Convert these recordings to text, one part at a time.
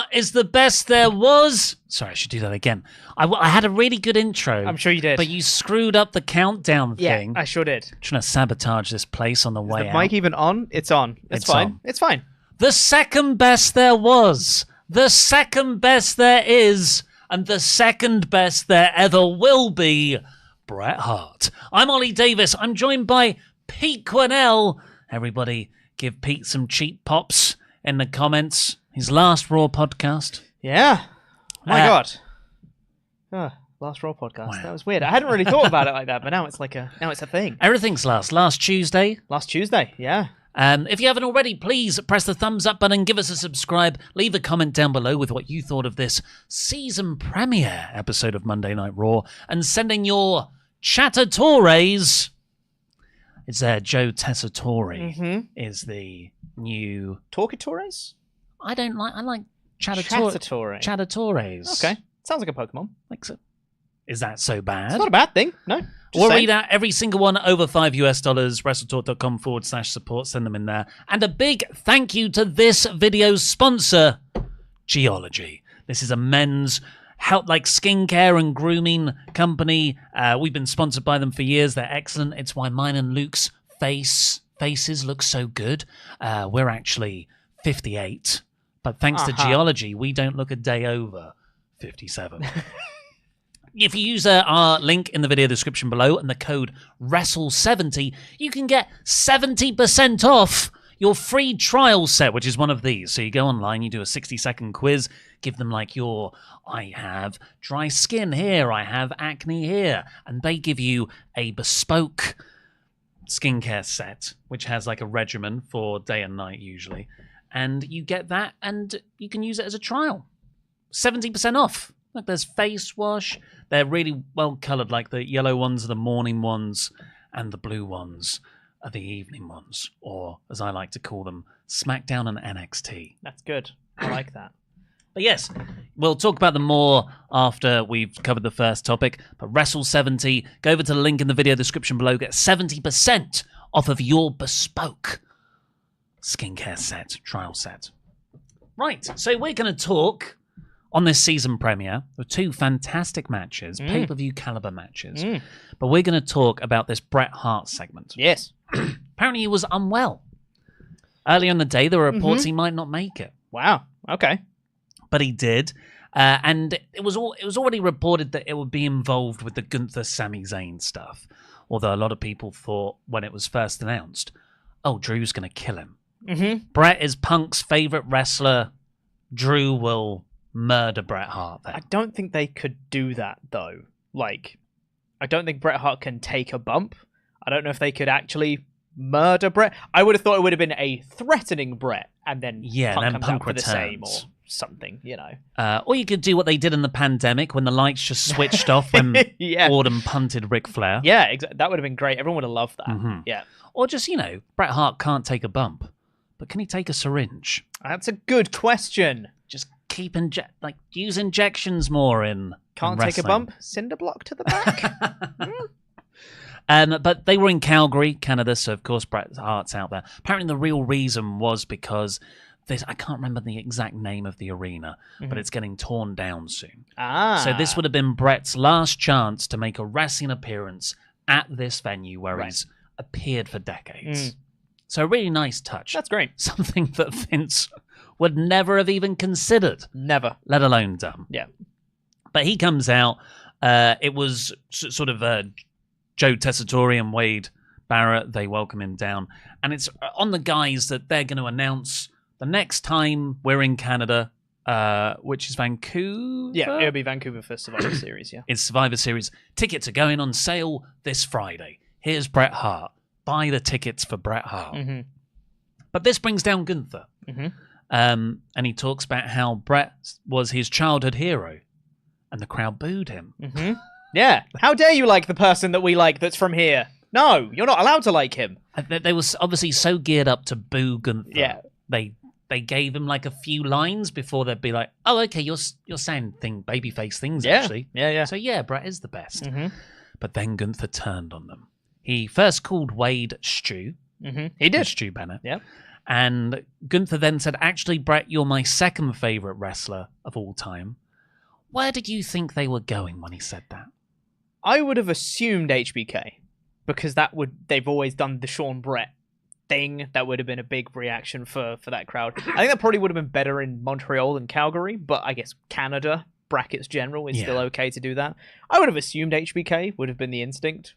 What is the best there was? Sorry, I should do that again. I had a really good intro. I'm sure you did. But you screwed up the countdown thing. Yeah, I sure did. Trying to sabotage this place on the way out. Is the mic even on? It's on. It's fine. On. It's fine. The second best there was. The second best there is. And the second best there ever will be. Bret Hart. I'm Oli Davis. I'm joined by Pete Quinnell. Everybody give Pete some cheap pops in the comments. His last Raw podcast. Yeah. My God. Last Raw podcast. Wow. That was weird. I hadn't really thought about it like that, but now it's a thing. Everything's last. Last Tuesday. Last Tuesday, yeah. If you haven't already, please press the thumbs up button, give us a subscribe, leave a comment down below with what you thought of this season premiere episode of Monday Night Raw, and send in your chattatores. It's Joe Tessitore is the new Talkatores? I like Chattatore. Chattatores. Okay. Sounds like a Pokemon. Like so. Is that so bad? It's not a bad thing. No. We'll read out every single one over $5 WrestleTalk.com/support. Send them in there. And a big thank you to this video's sponsor, Geology. This is a men's health, like skincare and grooming company. We've been sponsored by them for years. They're excellent. It's why mine and Luke's faces look so good. We're actually 58. But thanks to Geology, we don't look a day over 57. If you use our link in the video description below and the code WRESTLE70, you can get 70% off your free trial set, which is one of these. So you go online, you do a 60-second quiz, give them like I have dry skin here, I have acne here, and they give you a bespoke skincare set, which has like a regimen for day and night usually. And you get that, and you can use it as a trial. 70% off. Look, there's face wash. They're really well coloured. Like the yellow ones are the morning ones, and the blue ones are the evening ones, or as I like to call them, SmackDown and NXT. That's good. I like that. But yes, we'll talk about them more after we've covered the first topic. But Wrestle70, go over to the link in the video description below. Get 70% off of your bespoke skincare set, trial set. Right, so we're going to talk on this season premiere with two fantastic matches, pay-per-view caliber matches. But we're going to talk about this Bret Hart segment. Yes. Apparently he was unwell. Earlier in the day, there were reports he might not make it. Wow. Okay. But he did. And it was already reported that it would be involved with the Gunther Sami Zayn stuff. Although a lot of people thought when it was first announced, oh, Drew's going to kill him. Bret is Punk's favorite wrestler. Drew will murder Bret Hart then. I don't think they could do that, though. Like, I don't think Bret Hart can take a bump. I don't know if they could actually murder Bret. I would have thought it would have been a threatening Bret, and then Punk comes out for the same or something, you know. Or you could do what they did in the pandemic when the lights just switched off when Orton punted Ric Flair. Yeah, exactly. That would have been great. Everyone would have loved that. Yeah. Or just, Bret Hart can't take a bump, but can he take a syringe? That's a good question. Just keep use injections more in Can't take a bump. Cinder block to the back. But they were in Calgary, Canada, so of course Bret Hart's out there. Apparently the real reason was because I can't remember the exact name of the arena, but it's getting torn down soon. So this would have been Bret's last chance to make a wrestling appearance at this venue where he's appeared for decades. So a really nice touch. That's great. Something that Vince would never have even considered. Never. Let alone done. Yeah. But he comes out. It was sort of Joe Tessitore and Wade Barrett. They welcome him down. And it's on the guys that they're going to announce the next time we're in Canada, which is Vancouver. Yeah, it'll be Vancouver for Survivor Series, yeah. It's Survivor Series. Tickets are going on sale this Friday. Here's Bret Hart. Buy the tickets for Bret Hart. But this brings down Gunther. And he talks about how Bret was his childhood hero. And the crowd booed him. Yeah. How dare you like the person that we like that's from here? No, you're not allowed to like him. They were obviously so geared up to boo Gunther. Yeah. They gave him like a few lines before they'd be like, oh, okay, you're saying babyface things, actually. Yeah. So yeah, Bret is the best. But then Gunther turned on them. He first called Wade Stu. He did. Stu Bennett. Yeah. And Gunther then said, actually, Bret, you're my second favorite wrestler of all time. Where did you think they were going when he said that? I would have assumed HBK, because they've always done the Sean Bret thing. That would have been a big reaction for that crowd. I think that probably would have been better in Montreal than Calgary, but I guess Canada, brackets general, is still okay to do that. I would have assumed HBK would have been the instinct.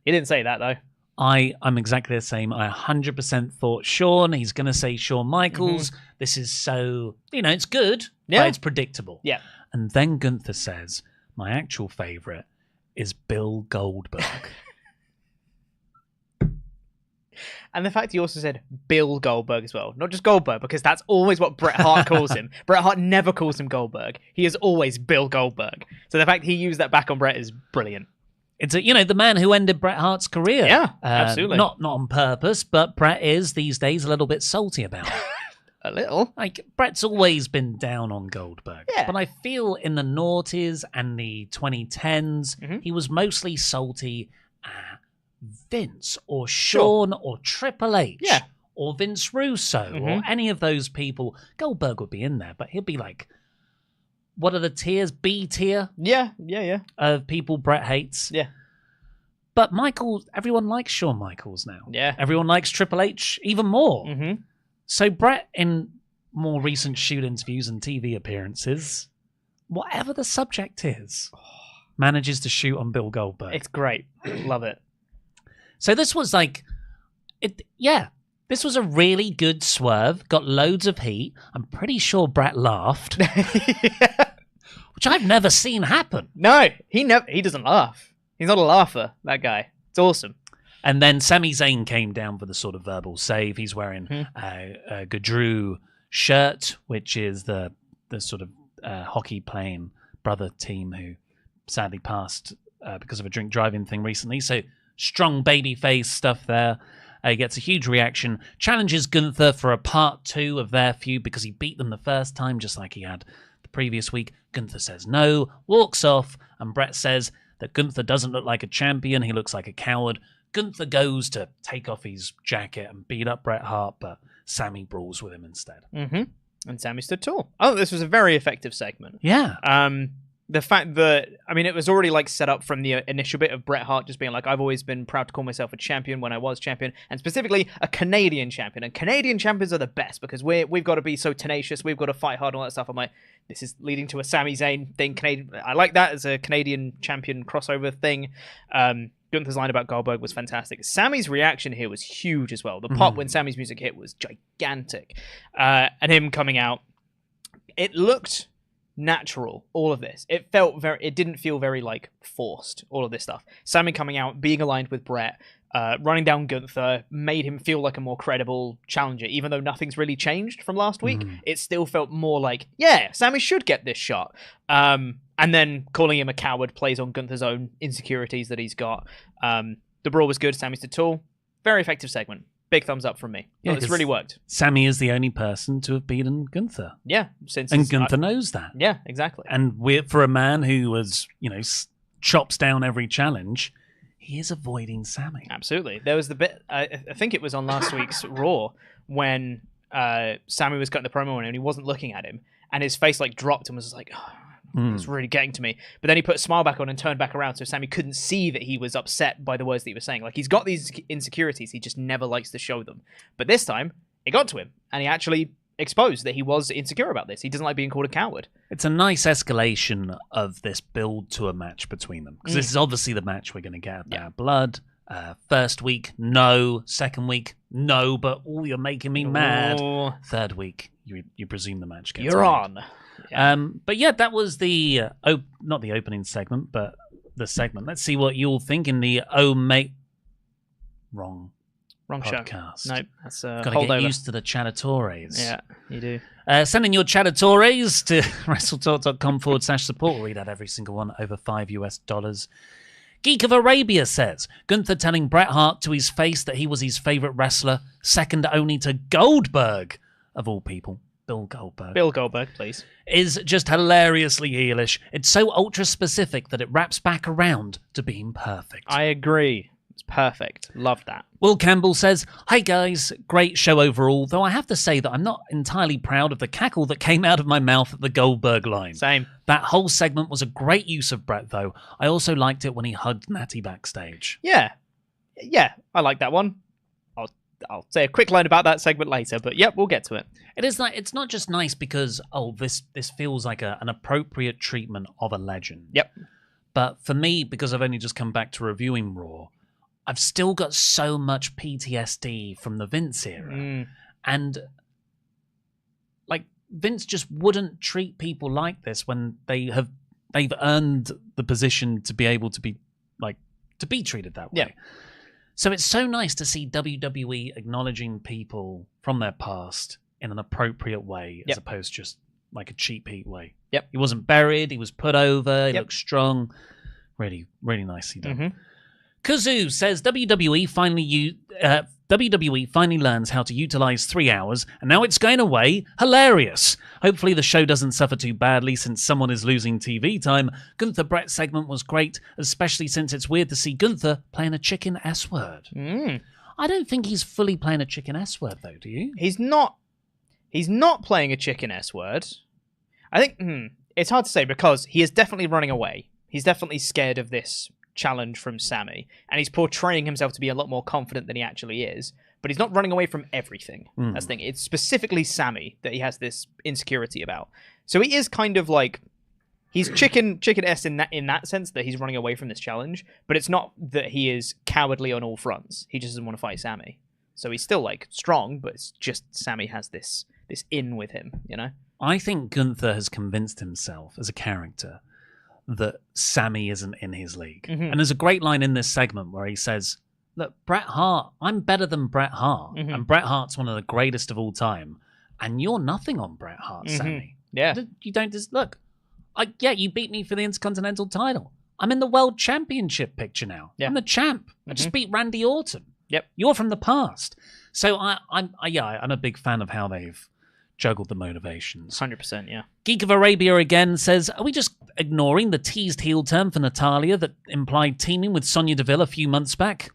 He didn't say that, though. I'm exactly the same. I 100% thought Shawn. He's going to say Shawn Michaels. Mm-hmm. This is so, it's good, but it's predictable. Yeah. And then Gunther says, my actual favourite is Bill Goldberg. And the fact he also said Bill Goldberg as well. Not just Goldberg, because that's always what Bret Hart calls him. Bret Hart never calls him Goldberg. He is always Bill Goldberg. So the fact he used that back on Bret is brilliant. It's the man who ended Bret Hart's career. Yeah, absolutely. Not on purpose, but Bret is these days a little bit salty about it. A little. Like, Bret's always been down on Goldberg. Yeah. But I feel in the noughties and the 2010s, he was mostly salty at Vince or Shawn or Triple H or Vince Russo or any of those people. Goldberg would be in there, but he'd be like, what are the tiers? B tier? Yeah. Of people Bret hates. Yeah. But everyone likes Shawn Michaels now. Yeah. Everyone likes Triple H even more. Mm-hmm. So Bret, in more recent shoot interviews and TV appearances, whatever the subject is, manages to shoot on Bill Goldberg. It's great. Love it. So this was this was a really good swerve. Got loads of heat. I'm pretty sure Bret laughed, which I've never seen happen. No, he doesn't laugh. He's not a laugher, that guy. It's awesome. And then Sami Zayn came down for the sort of verbal save. He's wearing a Gadru shirt, which is the sort of hockey playing brother team who sadly passed because of a drink driving thing recently. So strong babyface stuff there. He gets a huge reaction, challenges Gunther for a part 2 of their feud because he beat them the first time, just like he had the previous week. Gunther says no, walks off, and Bret says that Gunther doesn't look like a champion, he looks like a coward. Gunther goes to take off his jacket and beat up Bret Hart, but Sami brawls with him instead. Mm-hmm. And Sami stood tall. Oh, this was a very effective segment. Yeah. The fact that, it was already set up from the initial bit of Bret Hart just being like, I've always been proud to call myself a champion when I was champion, and specifically a Canadian champion. And Canadian champions are the best because we've got to be so tenacious, we've got to fight hard and all that stuff. I'm like, this is leading to a Sami Zayn thing. I like that as a Canadian champion crossover thing. Gunther's line about Goldberg was fantastic. Sami's reaction here was huge as well. The pop when Sami's music hit was gigantic. And him coming out, it looked natural, all of this. It didn't feel very forced, all of this stuff. Sami coming out, being aligned with Bret, running down Gunther, made him feel like a more credible challenger. Even though nothing's really changed from last week, it still felt more like, yeah, Sami should get this shot. And then calling him a coward plays on Gunther's own insecurities that he's got. The brawl was good. Sami stood tall. Very effective segment. Big thumbs up from me. Yeah, it's really worked. Sami is the only person to have beaten Gunther. Yeah. And Gunther knows that. Yeah, exactly. And for a man who was, chops down every challenge, he is avoiding Sami. Absolutely. There was the bit, I think it was on last week's Raw, when Sami was cutting the promo and he wasn't looking at him, and his face dropped and was like, oh, it's really getting to me. But then he put a smile back on and turned back around so Sami couldn't see that he was upset by the words that he was saying. He's got these insecurities, he just never likes to show them. But this time, it got to him, and he actually exposed that he was insecure about this. He doesn't like being called a coward. It's a nice escalation of this build to a match between them. Because this is obviously the match we're going to get about blood. First week, no. Second week, no. But you're making me mad. Third week, you presume the match gets You're made. on. Yeah. But yeah, that was the not the opening segment, but the segment. Let's see what you'll think in the wrong podcast. Show. Nope, that's got to get used to the chattatores. Yeah, you do. Send in your chattatores to WrestleTalk.com/support. We'll read out every single one over $5. Geek of Arabia says, Gunther telling Bret Hart to his face that he was his favourite wrestler, second only to Goldberg, of all people. Bill Goldberg, please. Is just hilariously heelish. It's so ultra-specific that it wraps back around to being perfect. I agree. It's perfect. Loved that. Will Campbell says, "Hi guys, great show overall, though I have to say that I'm not entirely proud of the cackle that came out of my mouth at the Goldberg line. Same. That whole segment was a great use of Bret, though. I also liked it when he hugged Natty backstage." Yeah, I like that one. I'll say a quick line about that segment later, but yep, we'll get to it. It is like, it's not just nice because, this feels like an appropriate treatment of a legend. Yep. But for me, because I've only just come back to reviewing Raw, I've still got so much PTSD from the Vince era. And, like, Vince just wouldn't treat people like this when they've earned the position to be able to be, like, to be treated that way. Yeah. So it's so nice to see WWE acknowledging people from their past in an appropriate way, as opposed to just like a cheap heat way. Yep. He wasn't buried. He was put over. He looked strong. Really, really nicely done. Kazoo says WWE finally learns how to utilize 3 hours, and now it's going away. Hilarious. Hopefully the show doesn't suffer too badly since someone is losing TV time. Gunther Bret segment was great, especially since it's weird to see Gunther playing a chicken S-word. I don't think he's fully playing a chicken S-word, though, do you? He's not playing a chicken S-word. I think it's hard to say because he is definitely running away. He's definitely scared of this challenge from Sami, and he's portraying himself to be a lot more confident than he actually is, but he's not running away from everything. That's the thing. It's specifically Sami that he has this insecurity about. So he is kind of like, he's chicken S in that sense, that he's running away from this challenge, but it's not that he is cowardly on all fronts. He just doesn't want to fight Sami. So he's still like strong, but it's just Sami has this in with him, you know? I think Gunther has convinced himself as a character that Sami isn't in his league. And there's a great line in this segment where he says, "Look, Bret Hart, I'm better than Bret Hart. And Bret Hart's one of the greatest of all time. And you're nothing on Bret Hart, Sami. Yeah. You don't just look. You beat me for the Intercontinental title. I'm in the World Championship picture now. Yeah. I'm the champ. I just beat Randy Orton. Yep. You're from the past." So I'm a big fan of how they've juggled the motivations. 100%, yeah. Geek of Arabia again says, "Are we just ignoring the teased heel turn for Natalya that implied teaming with Sonya Deville a few months back?"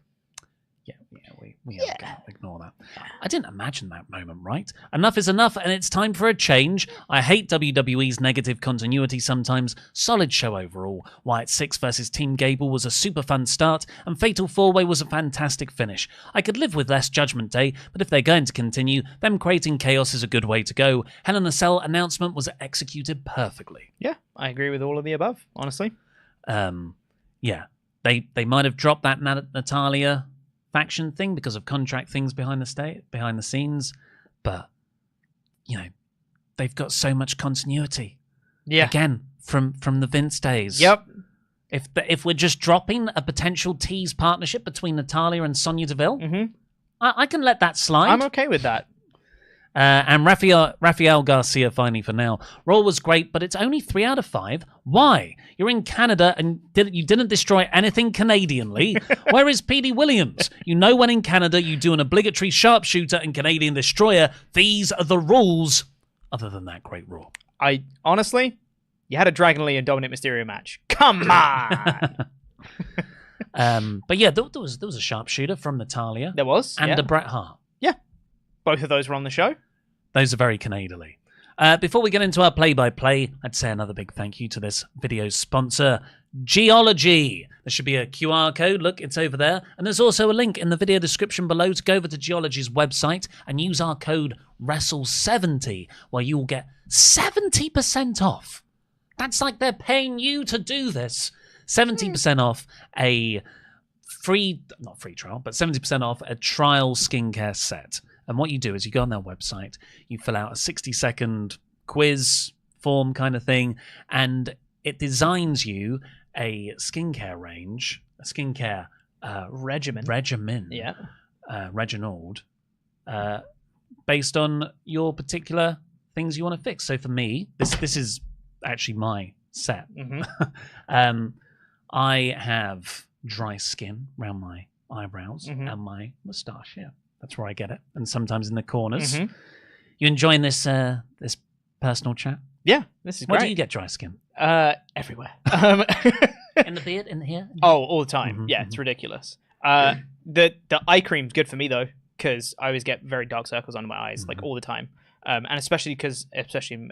We are going to ignore that. I didn't imagine that moment, right? Enough is enough, and it's time for a change. I hate WWE's negative continuity sometimes. Solid show overall. Wyatt 6 versus Team Gable was a super fun start, and Fatal 4-Way was a fantastic finish. I could live with less Judgment Day, but if they're going to continue, them creating chaos is a good way to go. Hell in a Cell announcement was executed perfectly. Yeah, I agree with all of the above, honestly. Yeah. They might have dropped that Natalya faction thing because of contract things behind the scenes, but they've got so much continuity. Yeah, again from the Vince days. Yep. If we're just dropping a potential tease partnership between Natalya and Sonya Deville, I can let that slide. I'm okay with that. And Rafael Garcia finally for now. Raw was great, but it's only 3 out of 5. Why? You're in Canada and you didn't destroy anything Canadianly. Where is Petey Williams? You know when in Canada you do an obligatory sharpshooter and Canadian destroyer. These are the rules. Other than that, great Raw. I honestly, you had a Dragon Lee and Dominic Mysterio match. Come on. But yeah, there was a sharpshooter from Natalya. There was. And a Bret Hart. Yeah. Both of those were on the show. Those are very Canadian-y. Before we get into our play-by-play, I'd say another big thank you to this video's sponsor, Geology. There should be a QR code. Look, it's over there. And there's also a link in the video description below to go over to Geology's website and use our code WRESTLE70, where you will get 70% off. That's like they're paying you to do this. 70% off a not free trial, but 70% off a trial skincare set. And what you do is you go on their website, you fill out a 60-second quiz form kind of thing, and it designs you a skincare range, a skincare regimen. Yeah. Reginald, based on your particular things you want to fix. So for me, this is actually my set. I have dry skin around my eyebrows and my moustache. Yeah, that's where I get it. And sometimes in the corners. You enjoying this this personal chat? Yeah, this is great. Where do you get dry skin? Everywhere. In the beard? In here? Oh, all the time. Yeah, it's ridiculous. The eye cream's good for me though, because I always get very dark circles under my eyes, like all the time. And especially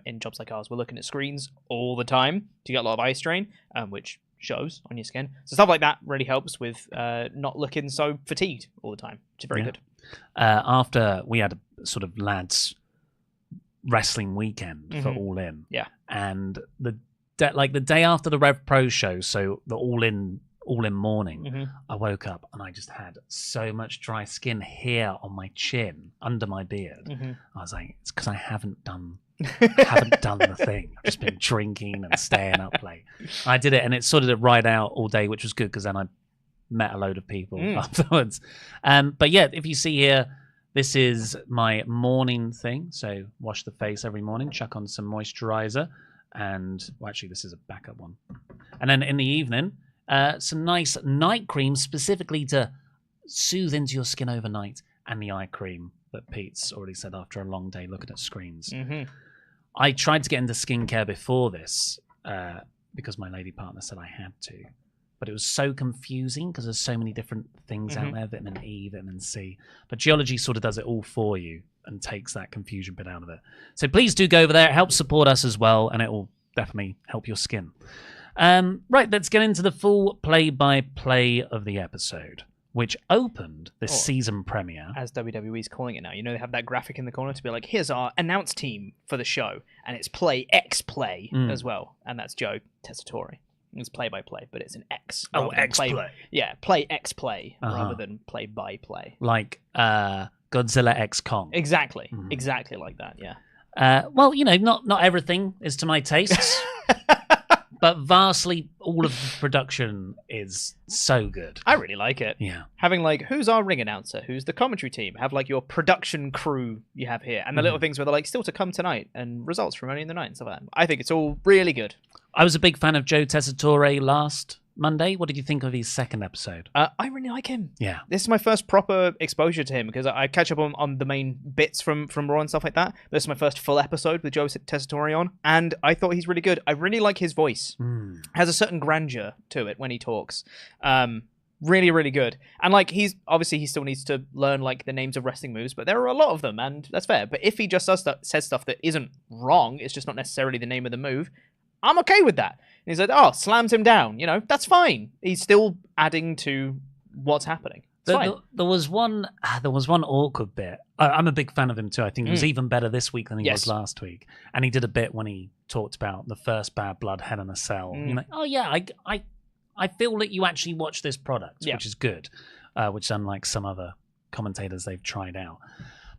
in jobs like ours, we're looking at screens all the time to get a lot of eye strain, which shows on your skin. So stuff like that really helps with not looking so fatigued all the time, which is very good. After we had a sort of lads wrestling weekend for All In, and the day after the Rev Pro show, so the All In morning, I woke up and I just had so much dry skin here on my chin, under my beard. I was like, it's because I haven't done the thing. I've just been drinking and staying up late. I did it, and it sorted it right out all day, which was good because then I met a load of people afterwards. But yeah, if you see here, this is my morning thing. So wash the face every morning, chuck on some moisturizer, and actually this is a backup one. And then in the evening, some nice night cream specifically to soothe into your skin overnight, and the eye cream that Pete's already said after a long day looking at screens. I tried to get into skincare before this because my lady partner said I had to, but it was so confusing because there's so many different things out there, vitamin E, vitamin C, but Geology sort of does it all for you and takes that confusion bit out of it. So please do go over there. It helps support us as well, and it will definitely help your skin. Right, let's get into the full play-by-play of the episode, which opened the season premiere. As WWE's calling it now. You know, they have that graphic in the corner to be like, here's our announce team for the show, and it's Play X Play as well, and that's Joe Tessitore. It's play-by-play, but it's an X. X-Play. Yeah, Play X Play rather than play-by-play. Like Godzilla X Kong. Exactly. Exactly like that, yeah. Well, you know, not everything is to my tastes. But vastly, all of the production is so good. I really like it. Yeah. Having, like, who's our ring announcer? Who's the commentary team? Have, like, your production crew you have here. And the little things where they're, like, still to come tonight. And results from Money in the Night and stuff like that. I think it's all really good. I was a big fan of Joe Tessitore last Monday. What did you think of his second episode? I really like him. Yeah. This is my first proper exposure to him because I catch up on the main bits from Raw and stuff like that. This is my first full episode with Joe Tessitore on, and I thought he's really good. I really like his voice. Has a certain grandeur to it when he talks. Really, really good. And like he still needs to learn like the names of wrestling moves, but there are a lot of them, and that's fair. But if he just says stuff that isn't wrong, it's just not necessarily the name of the move, I'm okay with that. And he's like, slams him down. You know, that's fine. He's still adding to what's happening. It's fine. There was one awkward bit. I'm a big fan of him too. I think it was even better this week than he was last week. And he did a bit when he talked about the first Bad Blood Hell in a Cell. You're like, oh yeah, I feel that you actually watch this product, which is good, which unlike some other commentators they've tried out.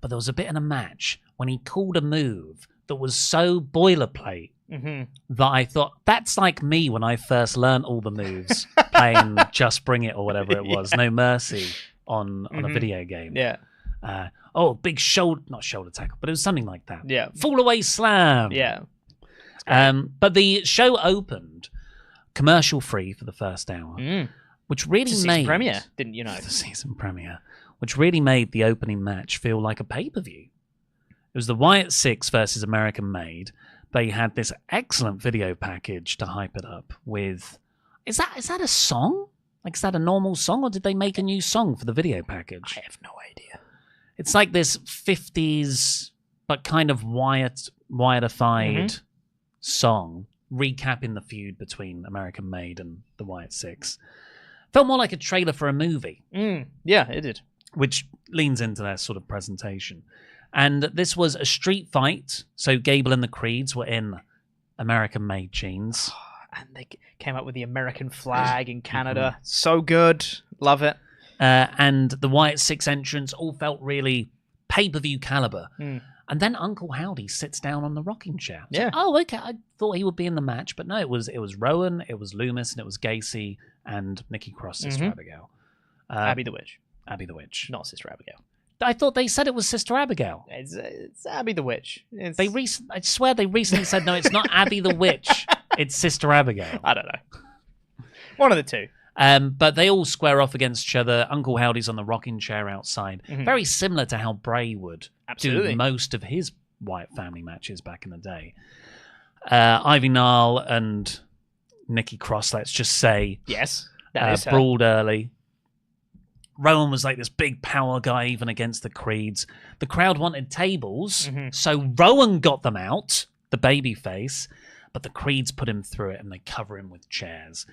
But there was a bit in a match when he called a move that was so boilerplate that I thought, that's like me when I first learned all the moves playing Just Bring It or whatever it was, No Mercy on a video game. Yeah. Big not shoulder tackle, but it was something like that. Yeah. Fall away slam. Yeah. But the show opened commercial free for the first hour, which really made season premiere, didn't you know? The season premiere, which really made the opening match feel like a pay-per-view. It was the Wyatt 6 versus American Made. They had this excellent video package to hype it up with. Is that a song? Like, is that a normal song, or did they make a new song for the video package? I have no idea. It's like this 50s, but kind of Wyatt-ified song, recapping the feud between American Made and the Wyatt 6. Felt more like a trailer for a movie. Yeah, it did. Which leans into their sort of presentation. And this was a street fight, so Gable and the Creeds were in American-made jeans. And they came up with the American flag in Canada. So good. Love it. And the Wyatt 6 entrance all felt really pay-per-view caliber. And then Uncle Howdy sits down on the rocking chair. Yeah. So, okay, I thought he would be in the match, but no, it was Rowan, it was Loomis, and it was Gacy and Nikki Cross, Sister Abigail. Abby the Witch. Abby the Witch. Not Sister Abigail. I thought they said it was Sister Abigail. It's Abby the Witch. I swear they recently said, no, it's not Abby the Witch. It's Sister Abigail. I don't know. One of the two. But they all square off against each other. Uncle Howdy's on the rocking chair outside. Very similar to how Bray would do most of his Wyatt family matches back in the day. Ivy Nile and Nikki Cross, let's just say. Yes, that is her. Brawled early. Rowan was like this big power guy even against the Creeds. The crowd wanted tables, so Rowan got them out, the baby face, but the Creeds put him through it and they cover him with chairs.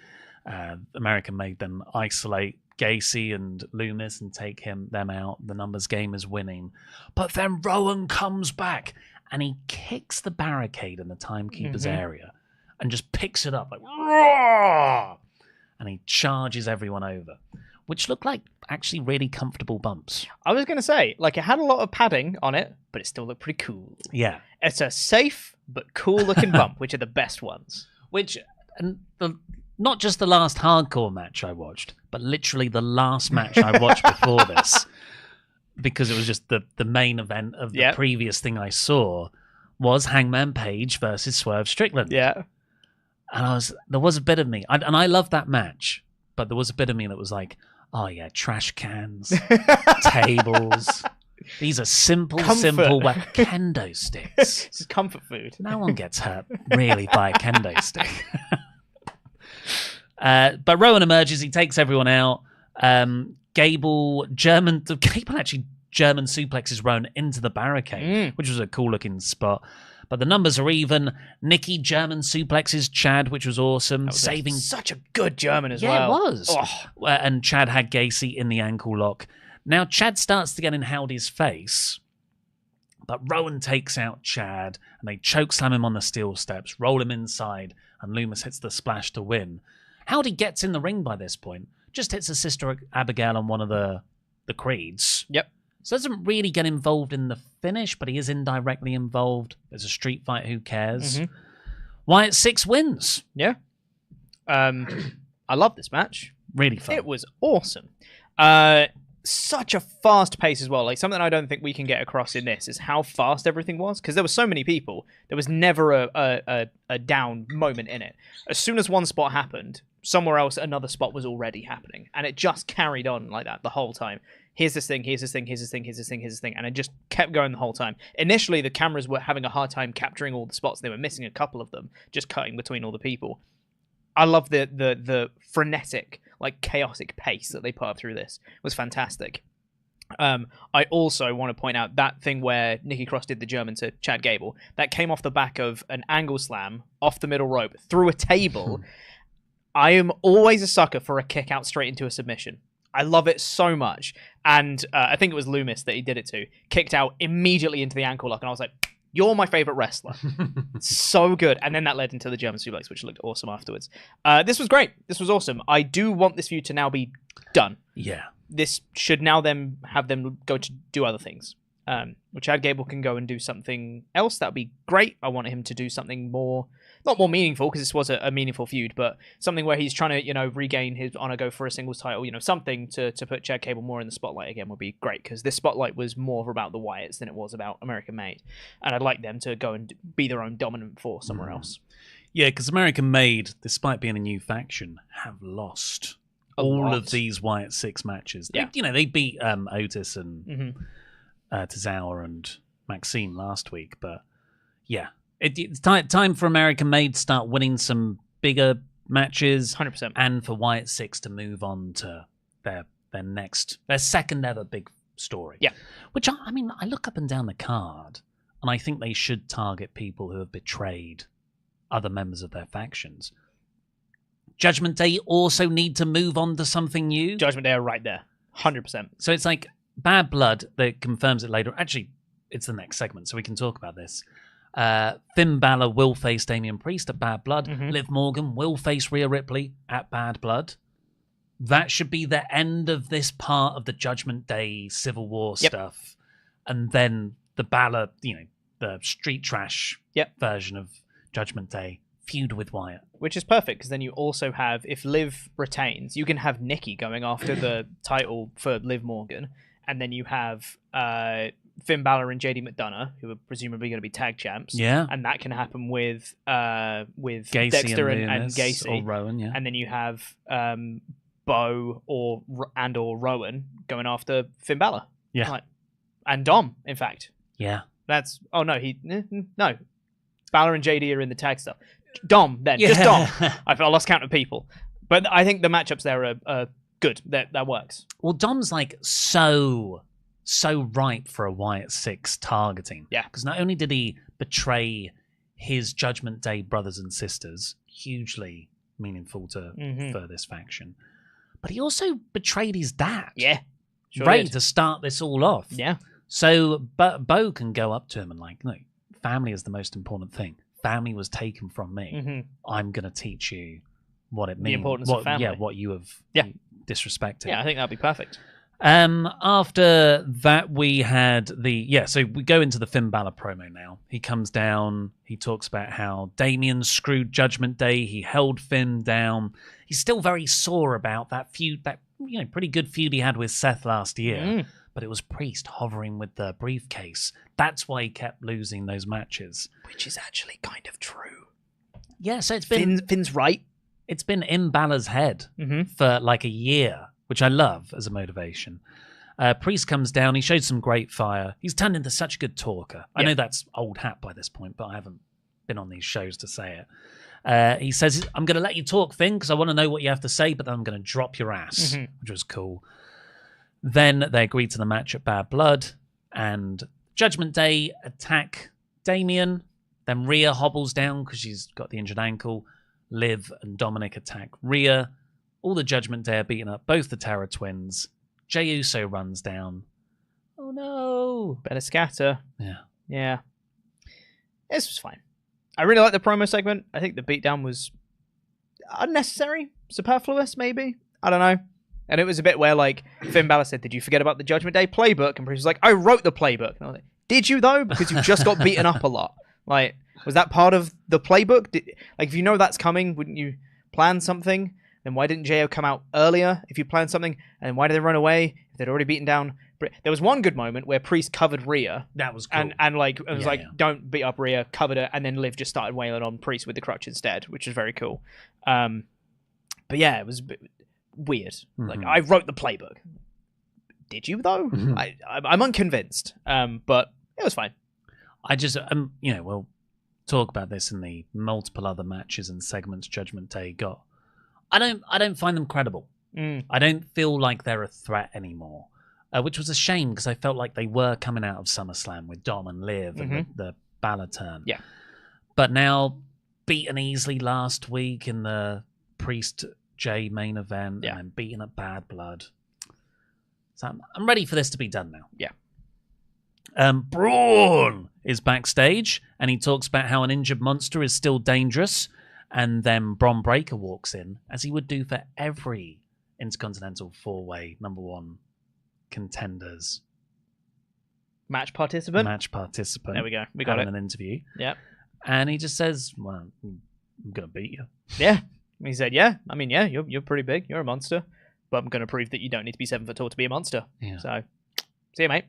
American Made then isolate Gacy and Loomis and take them out. The numbers game is winning. But then Rowan comes back and he kicks the barricade in the timekeeper's area and just picks it up like, roar! And he charges everyone over, which looked like actually really comfortable bumps. I was going to say, like, it had a lot of padding on it, but it still looked pretty cool. Yeah. It's a safe but cool-looking bump, which are the best ones. Not just the last hardcore match I watched, but literally the last match I watched before this, because it was just the main event of the previous thing I saw, was Hangman Page versus Swerve Strickland. Yeah. And there was a bit of me, and I loved that match, but there was a bit of me that was like, oh yeah, trash cans, tables. These are simple kendo sticks. This is comfort food. No one gets hurt really by a kendo stick. But Rowan emerges. He takes everyone out. Gable actually German suplexes Rowan into the barricade, which was a cool looking spot. But the numbers are even. Nikki German suplexes Chad, which was awesome. That was such a good German as well. Yeah, it was. Oh. And Chad had Gacy in the ankle lock. Now Chad starts to get in Howdy's face, but Rowan takes out Chad, and they chokeslam him on the steel steps, roll him inside, and Loomis hits the splash to win. Howdy gets in the ring by this point, just hits his sister Abigail on one of the Creeds. Yep. So doesn't really get involved in the finish, but he is indirectly involved. There's a street fight, who cares? Wyatt 6 wins. Yeah. I love this match. Really fun. It was awesome. Such a fast pace as well. Like, something I don't think we can get across in this is how fast everything was, because there were so many people. There was never a down moment in it. As soon as one spot happened, somewhere else another spot was already happening, and it just carried on like that the whole time. Here's this thing, here's this thing, here's this thing, here's this thing, here's this thing, and it just kept going the whole time. Initially, the cameras were having a hard time capturing all the spots. They were missing a couple of them, just cutting between all the people. I love the frenetic, like, chaotic pace that they put up through this. It was fantastic. I also want to point out that thing where Nikki Cross did the German to Chad Gable. That came off the back of an angle slam off the middle rope through a table. I am always a sucker for a kick out straight into a submission. I love it so much. And I think it was Loomis that he did it to. Kicked out immediately into the ankle lock, and I was like, you're my favorite wrestler. So good. And then that led into the German suplex, which looked awesome afterwards. This was great. This was awesome. I do want this feud to now be done. Yeah. This should now then have them go to do other things. Chad Gable can go and do something else. That would be great. I want him to do something more, not more meaningful, because this was a meaningful feud, but something where he's trying to, regain his honor, go for a singles title, something to put Chad Gable more in the spotlight again would be great, because this spotlight was more about the Wyatts than it was about American Made. And I'd like them to go and be their own dominant force somewhere else. Yeah, because American Made, despite being a new faction, have lost all of these Wyatt 6 matches. Yeah. They beat Otis and Tozawa and Maxine last week, but yeah, it's time for American Made to start winning some bigger matches. 100%. And for Wyatt 6 to move on to their second ever big story. Yeah. Which, I look up and down the card, and I think they should target people who have betrayed other members of their factions. Judgment Day also need to move on to something new. Judgment Day are right there. 100%. So it's like Bad Blood that confirms it later. Actually, it's the next segment, so we can talk about this. Finn Balor will face Damian Priest at Bad Blood. Liv Morgan will face Rhea Ripley at Bad Blood. That should be the end of this part of the Judgment Day Civil War stuff. And then the Balor, the street trash version of Judgment Day feud with Wyatt. Which is perfect, because then you also have, if Liv retains, you can have Nikki going after the title for Liv Morgan, and then you have Finn Balor and JD McDonough, who are presumably going to be tag champs. Yeah. And that can happen with Gacy Dexter and Loomis, Gacy. or Rowan, yeah. And then you have Bo or Rowan going after Finn Balor. Yeah. And Dom, in fact. Yeah. That's... Oh, no. No. Balor and JD are in the tag stuff. Dom, then. Yeah. Just Dom. I lost count of people. But I think the matchups there are good. That works. Well, Dom's like so ripe for a Wyatt 6 targeting. Yeah. Because not only did he betray his Judgment Day brothers and sisters, hugely meaningful for this faction, but he also betrayed his dad. Yeah. Sure Rey did. to start this all off. Yeah. So Bo can go up to him and like, no, family is the most important thing. Family was taken from me. I'm going to teach you what it means. The importance of family. Yeah, what you have disrespected. Yeah, I think that'd be perfect. After that, we had so we go into the Finn Balor promo now. He comes down, he talks about how Damian screwed Judgment Day, he held Finn down. He's still very sore about that feud, that pretty good feud he had with Seth last year. But it was Priest hovering with the briefcase. That's why he kept losing those matches. Which is actually kind of true. Yeah, so it's been Finn's right. It's been in Balor's head for like a year, which I love as a motivation. Priest comes down. He shows some great fire. He's turned into such a good talker. I know that's old hat by this point, but I haven't been on these shows to say it. He says, I'm going to let you talk, Finn, because I want to know what you have to say, but then I'm going to drop your ass, which was cool. Then they agree to the match at Bad Blood, and Judgment Day attack Damian. Then Rhea hobbles down because she's got the injured ankle. Liv and Dominic attack Rhea. All the Judgment Day are beating up both the Terror Twins. Jey Uso runs down. Oh no. Better scatter. Yeah. Yeah. This was fine. I really liked the promo segment. I think the beatdown was unnecessary, superfluous, maybe. I don't know. And it was a bit where, like, Finn Balor said, did you forget about the Judgment Day playbook? And Priest was like, I wrote the playbook. And I was like, did you, though? Because you just got beaten up a lot. Like, was that part of the playbook? If you know that's coming, wouldn't you plan something? Then why didn't JO come out earlier if you planned something? And why did they run away if they'd already beaten down? There was one good moment where Priest covered Rhea. That was cool. And like, it was don't beat up Rhea, covered her, and then Liv just started wailing on Priest with the crutch instead, which was very cool. But yeah, it was a bit weird. Like, I wrote the playbook. Did you, though? I'm unconvinced. But it was fine. I just, we'll talk about this in the multiple other matches and segments Judgment Day got. I don't find them credible. I don't feel like they're a threat anymore, which was a shame because I felt like they were coming out of SummerSlam with Dom and Liv and the Balor turn. Yeah. But now, beaten easily last week in the Priest Jey main event and then beaten at Bad Blood. So I'm ready for this to be done now. Yeah. Braun is backstage and he talks about how an injured monster is still dangerous. And then Bron Breakker walks in, as he would do for every Intercontinental 4-way #1 contenders. Match participant. There we go. We got it. An interview. Yeah. And he just says, well, I'm going to beat you. Yeah. He said, you're pretty big. You're a monster. But I'm going to prove that you don't need to be 7 foot tall to be a monster. Yeah. So, see you, mate.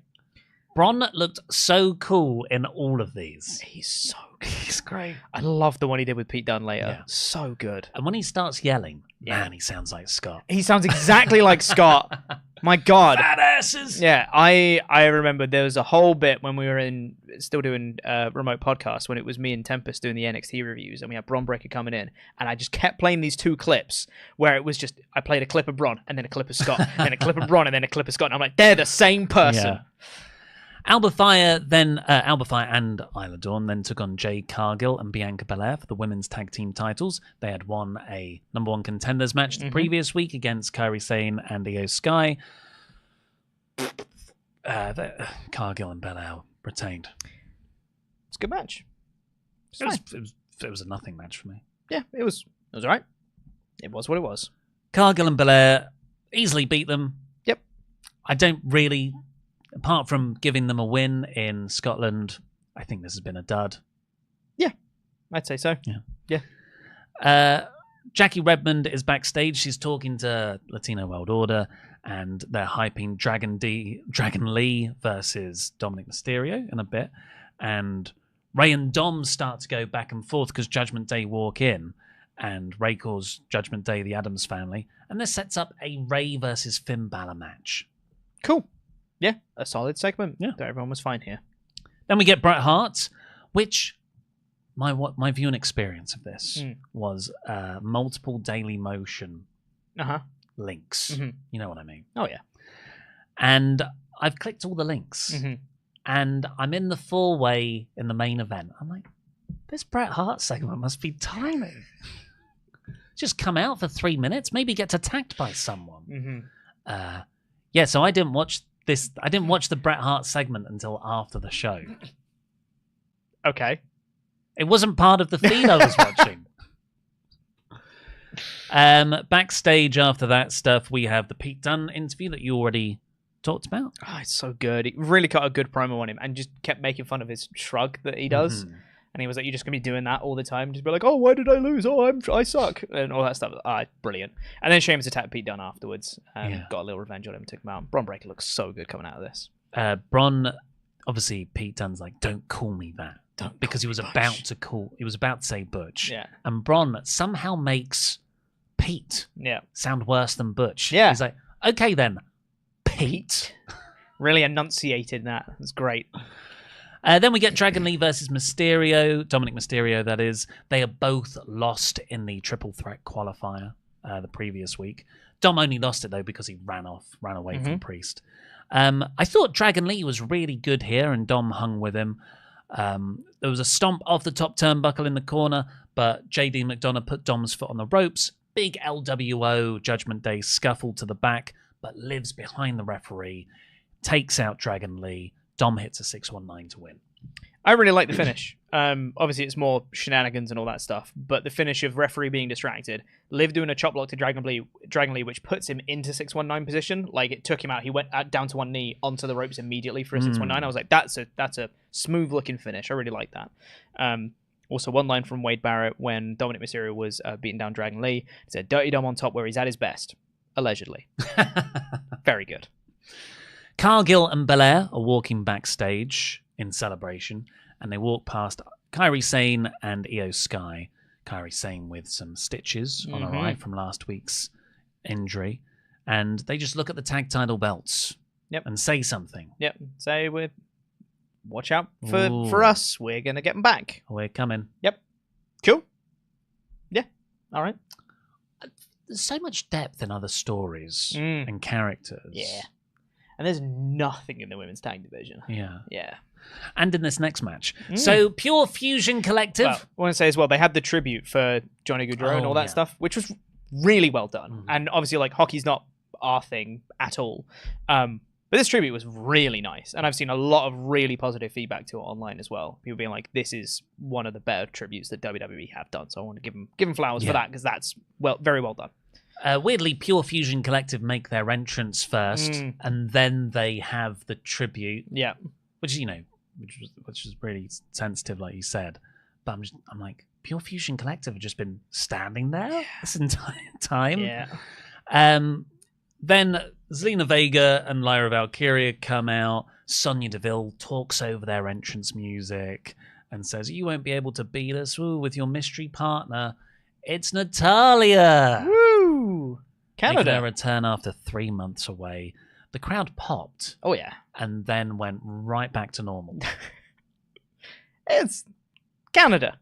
Bron looked so cool in all of these. He's so good. He's great. I love the one he did with Pete Dunne later. Yeah. So good. And when he starts yelling, man, he sounds like Scott. He sounds exactly like Scott. My God. Fat asses. Yeah, I remember there was a whole bit when we were still doing remote podcasts when it was me and Tempest doing the NXT reviews and we had Bron Breakker coming in and I just kept playing these two clips where it was just, I played a clip of Bron and then a clip of Scott and then a clip of Bron and then a clip of Scott and I'm like, they're the same person. Yeah. Alba Fire and Isla Dawn then took on Jade Cargill and Bianca Belair for the women's tag team titles. They had won a #1 contenders match the previous week against Kairi Sane and Io Sky. Cargill and Belair retained. It's a good match. It was a nothing match for me. Yeah, it was all right. It was what it was. Cargill and Belair easily beat them. Yep. I don't really... Apart from giving them a win in Scotland, I think this has been a dud. Yeah, I'd say so. Yeah. Jackie Redmond is backstage. She's talking to Latino World Order, and they're hyping Dragon Lee versus Dominic Mysterio in a bit. And Rey and Dom start to go back and forth because Judgment Day walk in, and Rey calls Judgment Day the Addams Family. And this sets up a Rey versus Finn Balor match. Cool. Yeah, a solid segment. Yeah, everyone was fine here. Then we get Bret Hart, which my viewing experience of this was multiple Daily Motion links. Mm-hmm. You know what I mean? Oh, yeah. And I've clicked all the links. Mm-hmm. And I'm in the 4-way in the main event. I'm like, this Bret Hart segment must be tiny. Just come out for 3 minutes, maybe gets attacked by someone. Mm-hmm. So I didn't watch this. I didn't watch the Bret Hart segment until after the show. Okay. It wasn't part of the feed I was watching. Backstage after that stuff, we have the Pete Dunne interview that you already talked about. Oh, it's so good. He really cut a good promo on him and just kept making fun of his shrug that he does. Mm-hmm. And he was like, "You're just gonna be doing that all the time, just be like, oh, why did I lose? Oh, I suck," and all that stuff. Brilliant. And then Sheamus attacked Pete Dunne afterwards. Got a little revenge on him, took him out. Braun Breaker looks so good coming out of this. Bron, obviously, Pete Dunne's like, "Don't call me that," because he was Butch. He was about to say Butch. Yeah. And Bron somehow makes Pete sound worse than Butch. Yeah. He's like, "Okay then, Pete." Really enunciated that. It's great. Then we get Dragon Lee versus Mysterio, Dominic Mysterio, that is. They are both lost in the triple threat qualifier the previous week. Dom only lost it, though, because he ran away from Priest. I thought Dragon Lee was really good here, and Dom hung with him. There was a stomp off the top turnbuckle in the corner, but JD McDonough put Dom's foot on the ropes. Big LWO Judgment Day scuffle to the back, but lives behind the referee, takes out Dragon Lee. Dom hits a 619 to win. I really like the finish. Obviously, it's more shenanigans and all that stuff, but the finish of referee being distracted, Liv doing a chop block to Dragon Lee, which puts him into 619 position. Like, it took him out. He went down to one knee onto the ropes immediately for a 619. I was like, that's a smooth looking finish. I really like that. Also, one line from Wade Barrett when Dominic Mysterio was beating down Dragon Lee. He said, "Dirty Dom on top where he's at his best." Allegedly. Very good. Cargill and Belair are walking backstage in celebration, and they walk past Kairi Sane and Io Sky. Kairi Sane with some stitches on her eye from last week's injury, and they just look at the tag title belts and say something. Yep, say watch out for us. We're gonna get them back. We're coming. Yep, cool. Yeah, all right. There's so much depth in other stories and characters. Yeah. And there's nothing in the women's tag division. Yeah. Yeah. And in this next match. So, Pure Fusion Collective. Well, I want to say as well, they had the tribute for Johnny Gaudreau and all that stuff, which was really well done. And obviously, like, hockey's not our thing at all. But this tribute was really nice. And I've seen a lot of really positive feedback to it online as well. People being like, this is one of the better tributes that WWE have done. So I want to give them flowers for that, because that's very well done. Weirdly, Pure Fusion Collective make their entrance first, and then they have the tribute. Yeah, which was really sensitive, like you said. But I'm like, Pure Fusion Collective have just been standing there this entire time. Yeah. Then Zelina Vega and Lyra Valkyria come out. Sonya Deville talks over their entrance music and says, "You won't be able to beat us with your mystery partner. It's Natalya." Woo! Canada. Making a return after 3 months away. The crowd popped. Oh, yeah. And then went right back to normal. It's Canada.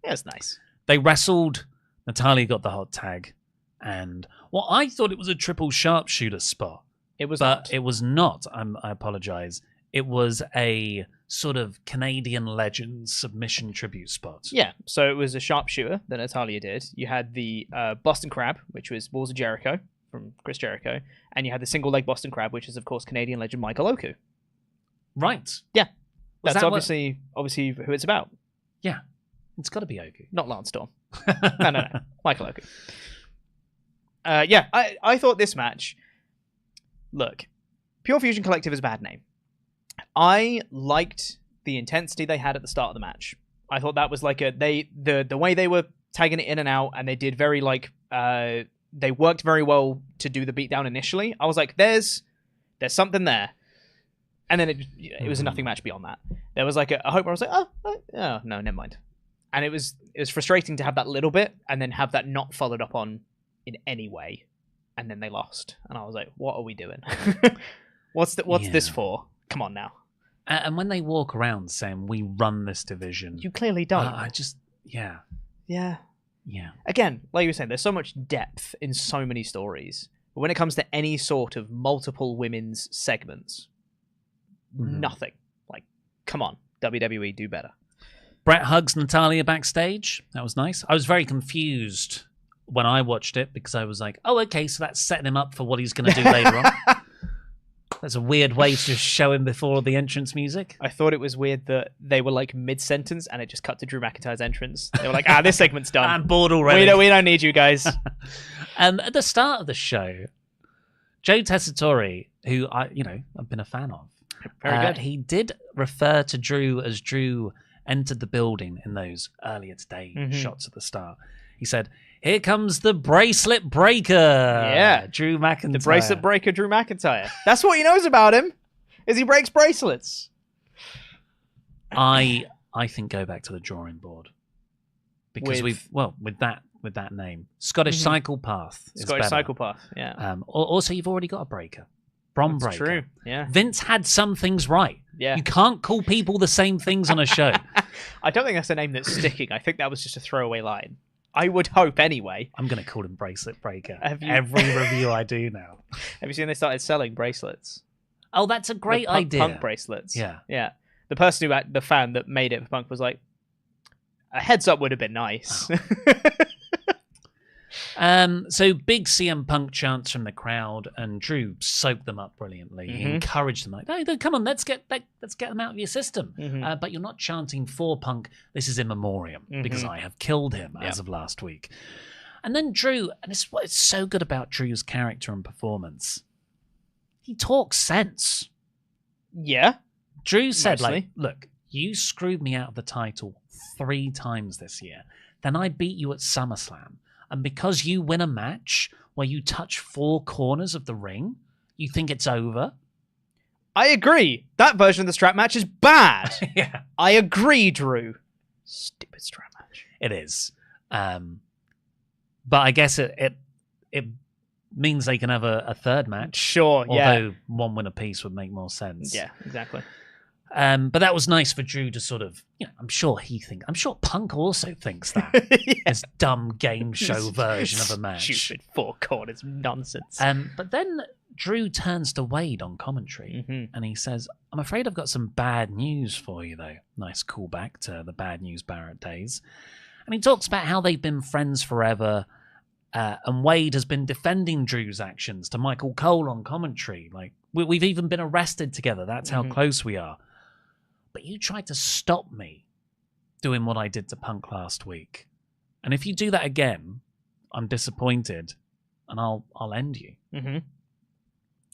Yeah, it's nice. They wrestled. Natalya got the hot tag. And I thought it was a triple sharpshooter spot. It was but not. It was not. I apologize. It was a sort of Canadian legend submission tribute spot. Yeah, so it was a sharpshooter that Natalya did. You had the Boston Crab, which was Walls of Jericho from Chris Jericho, and you had the single leg Boston Crab, which is of course Canadian legend Michael Oku. Right. Yeah, Was that's that obviously who it's about. Yeah, it's got to be Oku, not Lance Storm. No, Michael Oku. Yeah, I thought this match. Look, Pure Fusion Collective is a bad name. I liked the intensity they had at the start of the match. I thought that was like the way they were tagging it in and out, and they did very they worked very well to do the beatdown initially. I was like, there's something there, and then it was a nothing match beyond that. There was like a hope where I was like, oh no, never mind. And it was frustrating to have that little bit and then have that not followed up on in any way, and then they lost, and I was like, what are we doing? What's this for? Come on now. And when they walk around saying, "We run this division," you clearly don't. Yeah. Again, like you were saying, there's so much depth in so many stories. But when it comes to any sort of multiple women's segments, nothing. Like, come on, WWE, do better. Bret hugs Natalya backstage. That was nice. I was very confused when I watched it because I was like, oh, okay, so that's setting him up for what he's going to do later on. That's a weird way to just show him before the entrance music. I thought it was weird that they were like mid-sentence and it just cut to Drew McIntyre's entrance. They were like, this segment's done. I'm bored already. We don't need you guys. At the start of the show, Joe Tessitore, who I've been a fan of, Very good. he did refer to Drew as Drew entered the building in those earlier today shots at the start. He said, "Here comes the Bracelet Breaker." Yeah. Drew McIntyre. The Bracelet Breaker, Drew McIntyre. That's what he knows about him, is he breaks bracelets. I think go back to the drawing board. Because with that name. Scottish Psychopath. Scottish Psychopath, yeah. Also, you've already got a breaker. Braun Breaker. True, yeah. Vince had some things right. Yeah. You can't call people the same things on a show. I don't think that's a name that's sticking. I think that was just a throwaway line. I would hope anyway. I'm going to call him Bracelet Breaker. Every review I do now. Have you seen they started selling bracelets? Oh, that's a great idea. Punk bracelets. Yeah. Yeah. The person the fan that made it for Punk was like, a heads up would have been nice. So big CM Punk chants from the crowd, and Drew soaked them up brilliantly. He encouraged them, like, "No, come on, let's get them out of your system." But you're not chanting for Punk. This is in memoriam because I have killed him as of last week. And then Drew, and this is what is so good about Drew's character and performance. He talks sense. Yeah. Drew said, Mostly. like, "Look, you screwed me out of the title 3 times this year. Then I beat you at SummerSlam. And because you win a match where you touch 4 corners of the ring, you think it's over?" I agree. That version of the strap match is bad. Yeah. I agree, Drew. Stupid strap match. It is. But I guess it means they can have a third match. Sure, although one win apiece would make more sense. Yeah, exactly. But that was nice for Drew to sort of, I'm sure Punk also thinks that. This dumb game show version of a match. Stupid 4 corners nonsense. But then Drew turns to Wade on commentary and he says, "I'm afraid I've got some bad news for you, though." Nice callback to the Bad News Barrett days. And he talks about how they've been friends forever. And Wade has been defending Drew's actions to Michael Cole on commentary. Like, we've even been arrested together. That's how close we are. But you tried to stop me doing what I did to Punk last week. And if you do that again, I'm disappointed and I'll end you. And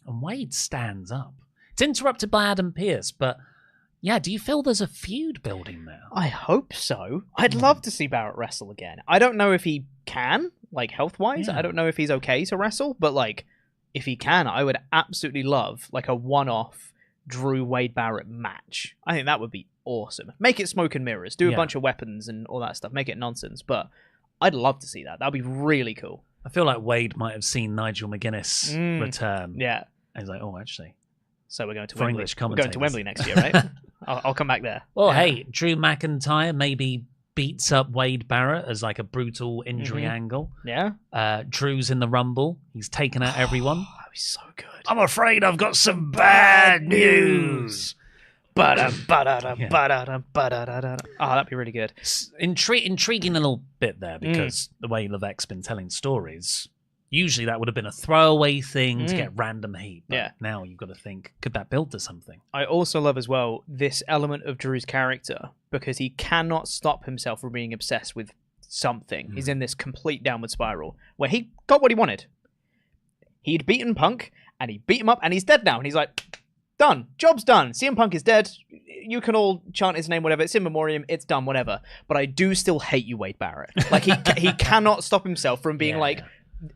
Wade stands up. It's interrupted by Adam Pearce, but yeah, do you feel there's a feud building there? I hope so. I'd love to see Barrett wrestle again. I don't know if he can, like, health-wise. Yeah. I don't know if he's okay to wrestle, but, like, if he can, I would absolutely love, like, a one-off Drew Wade Barrett match. I think that would be awesome. Make it smoke and mirrors. Do a bunch of weapons and all that stuff. Make it nonsense. But I'd love to see that. That'd be really cool. I feel like Wade might have seen Nigel McGuinness return. Yeah. And he's like, oh, actually. So we're going to For Wembley. English We're going commentators. to Wembley next year, right? I'll come back there. Well, hey, Drew McIntyre maybe beats up Wade Barrett as like a brutal injury angle. Yeah. Drew's in the Rumble. He's taken out everyone. That'd be so good. I'm afraid I've got some bad news. Oh, that'd be really good. Intriguing little bit there because the way Levesque's been telling stories, usually that would have been a throwaway thing to get random heat. But now you've got to think, could that build to something? I also love as well this element of Drew's character because he cannot stop himself from being obsessed with something. He's in this complete downward spiral where he got what he wanted. He'd beaten Punk and he beat him up and he's dead now. And he's like, done. Job's done. CM Punk is dead. You can all chant his name, whatever. It's in memoriam. It's done, whatever. But I do still hate you, Wade Barrett. Like, he cannot stop himself from being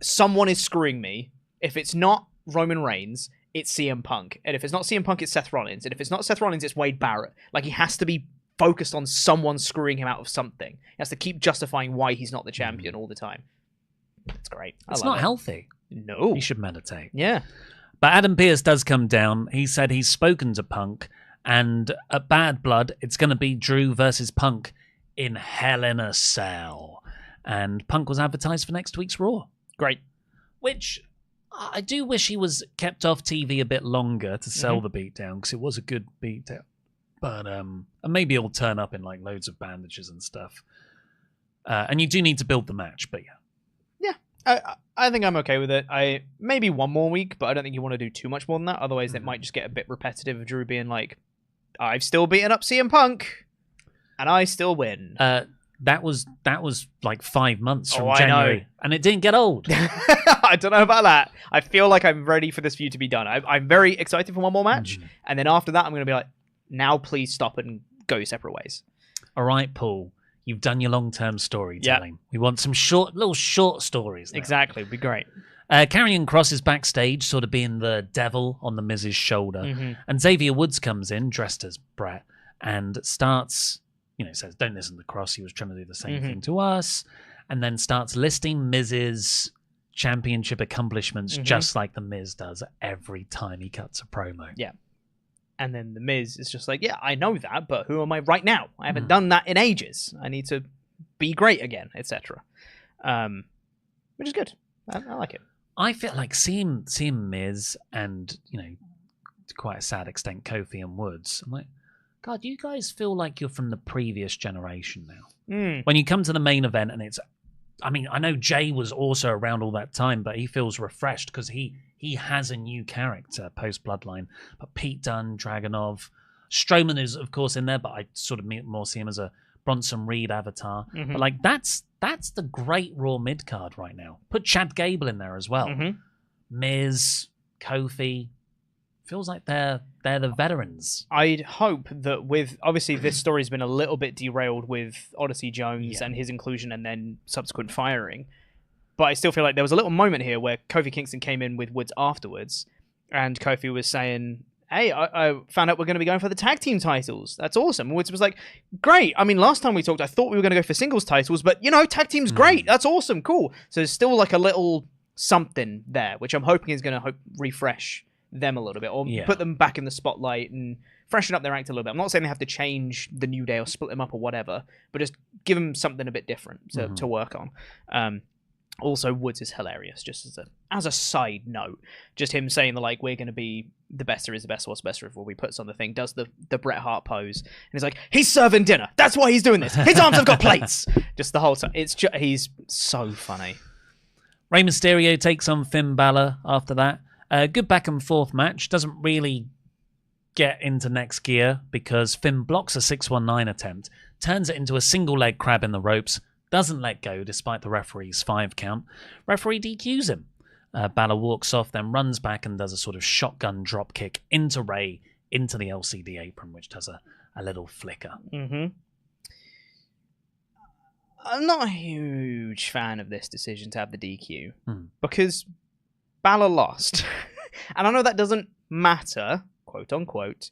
someone is screwing me. If it's not Roman Reigns, it's CM Punk. And if it's not CM Punk, it's Seth Rollins. And if it's not Seth Rollins, it's Wade Barrett. Like, he has to be focused on someone screwing him out of something. He has to keep justifying why he's not the champion all the time. It's great. It's not healthy. No. You should meditate. Yeah. But Adam Pearce does come down. He said he's spoken to Punk, and at Bad Blood, it's going to be Drew versus Punk in Hell in a Cell. And Punk was advertised for next week's Raw. Great. Which I do wish he was kept off TV a bit longer to sell the beatdown, because it was a good beatdown. But and maybe he'll turn up in like loads of bandages and stuff. And you do need to build the match, but I think I'm okay with it. Maybe one more week, but I don't think you want to do too much more than that. Otherwise, it might just get a bit repetitive of Drew being like, "I've still beaten up CM Punk, and I still win." That was like 5 months from I January, know. and it didn't get old. I don't know about that. I feel like I'm ready for this feud to be done. I'm very excited for one more match, and then after that, I'm going to be like, "Now, please stop and go your separate ways." All right, Paul. You've done your long-term storytelling. We want some little short stories now. Exactly, it'd be great. Karrion Kross is backstage, sort of being the devil on the Miz's shoulder. And Xavier Woods comes in, dressed as Bret, and starts, says, "Don't listen to Kross. He was trying to do the same thing to us." And then starts listing Miz's championship accomplishments, just like the Miz does every time he cuts a promo. Yeah. And then the Miz is just like, "Yeah, I know that, but who am I right now? I haven't done that in ages. I need to be great again," etc. Which is good. I like it. I feel like seeing Miz and, to quite a sad extent, Kofi and Woods, I'm like, God, you guys feel like you're from the previous generation now. When you come to the main event and I know Jay was also around all that time, but he feels refreshed because he has a new character post-Bloodline. But Pete Dunne, Dragunov, Strowman is, of course, in there, but I sort of more see him as a Bronson Reed avatar. But, like, that's the great Raw mid-card right now. Put Chad Gable in there as well. Miz, Kofi. Feels like they're the veterans. I'd hope that with... Obviously, this story's been a little bit derailed with Odyssey Jones and his inclusion and then subsequent firing. But I still feel like there was a little moment here where Kofi Kingston came in with Woods afterwards, and Kofi was saying, "Hey, I found out we're going to be going for the tag team titles. That's awesome." Woods was like, "Great. I mean, last time we talked, I thought we were going to go for singles titles, but, tag team's great. That's awesome. Cool." So there's still like a little something there, which I'm hoping is going to refresh them a little bit, or put them back in the spotlight and freshen up their act a little bit. I'm not saying they have to change the New Day or split them up or whatever, but just give them something a bit different to work on. Also, Woods is hilarious, just as a side note. Just him saying we're going to be the best there is, the best what's best before we puts on the thing, does the Bret Hart pose, and he's like, "He's serving dinner. That's why he's doing this. His arms have got plates." Just the whole time. He's so funny. Rey Mysterio takes on Finn Balor after that. Good back and forth match. Doesn't really get into next gear because Finn blocks a 619 attempt, turns it into a single leg crab in the ropes, doesn't let go despite the referee's 5 count. Referee DQs him. Balor walks off, then runs back and does a sort of shotgun drop kick into Rey, into the LCD apron, which does a little flicker. I'm not a huge fan of this decision to have the DQ because Balor lost. And I know that doesn't matter, quote unquote,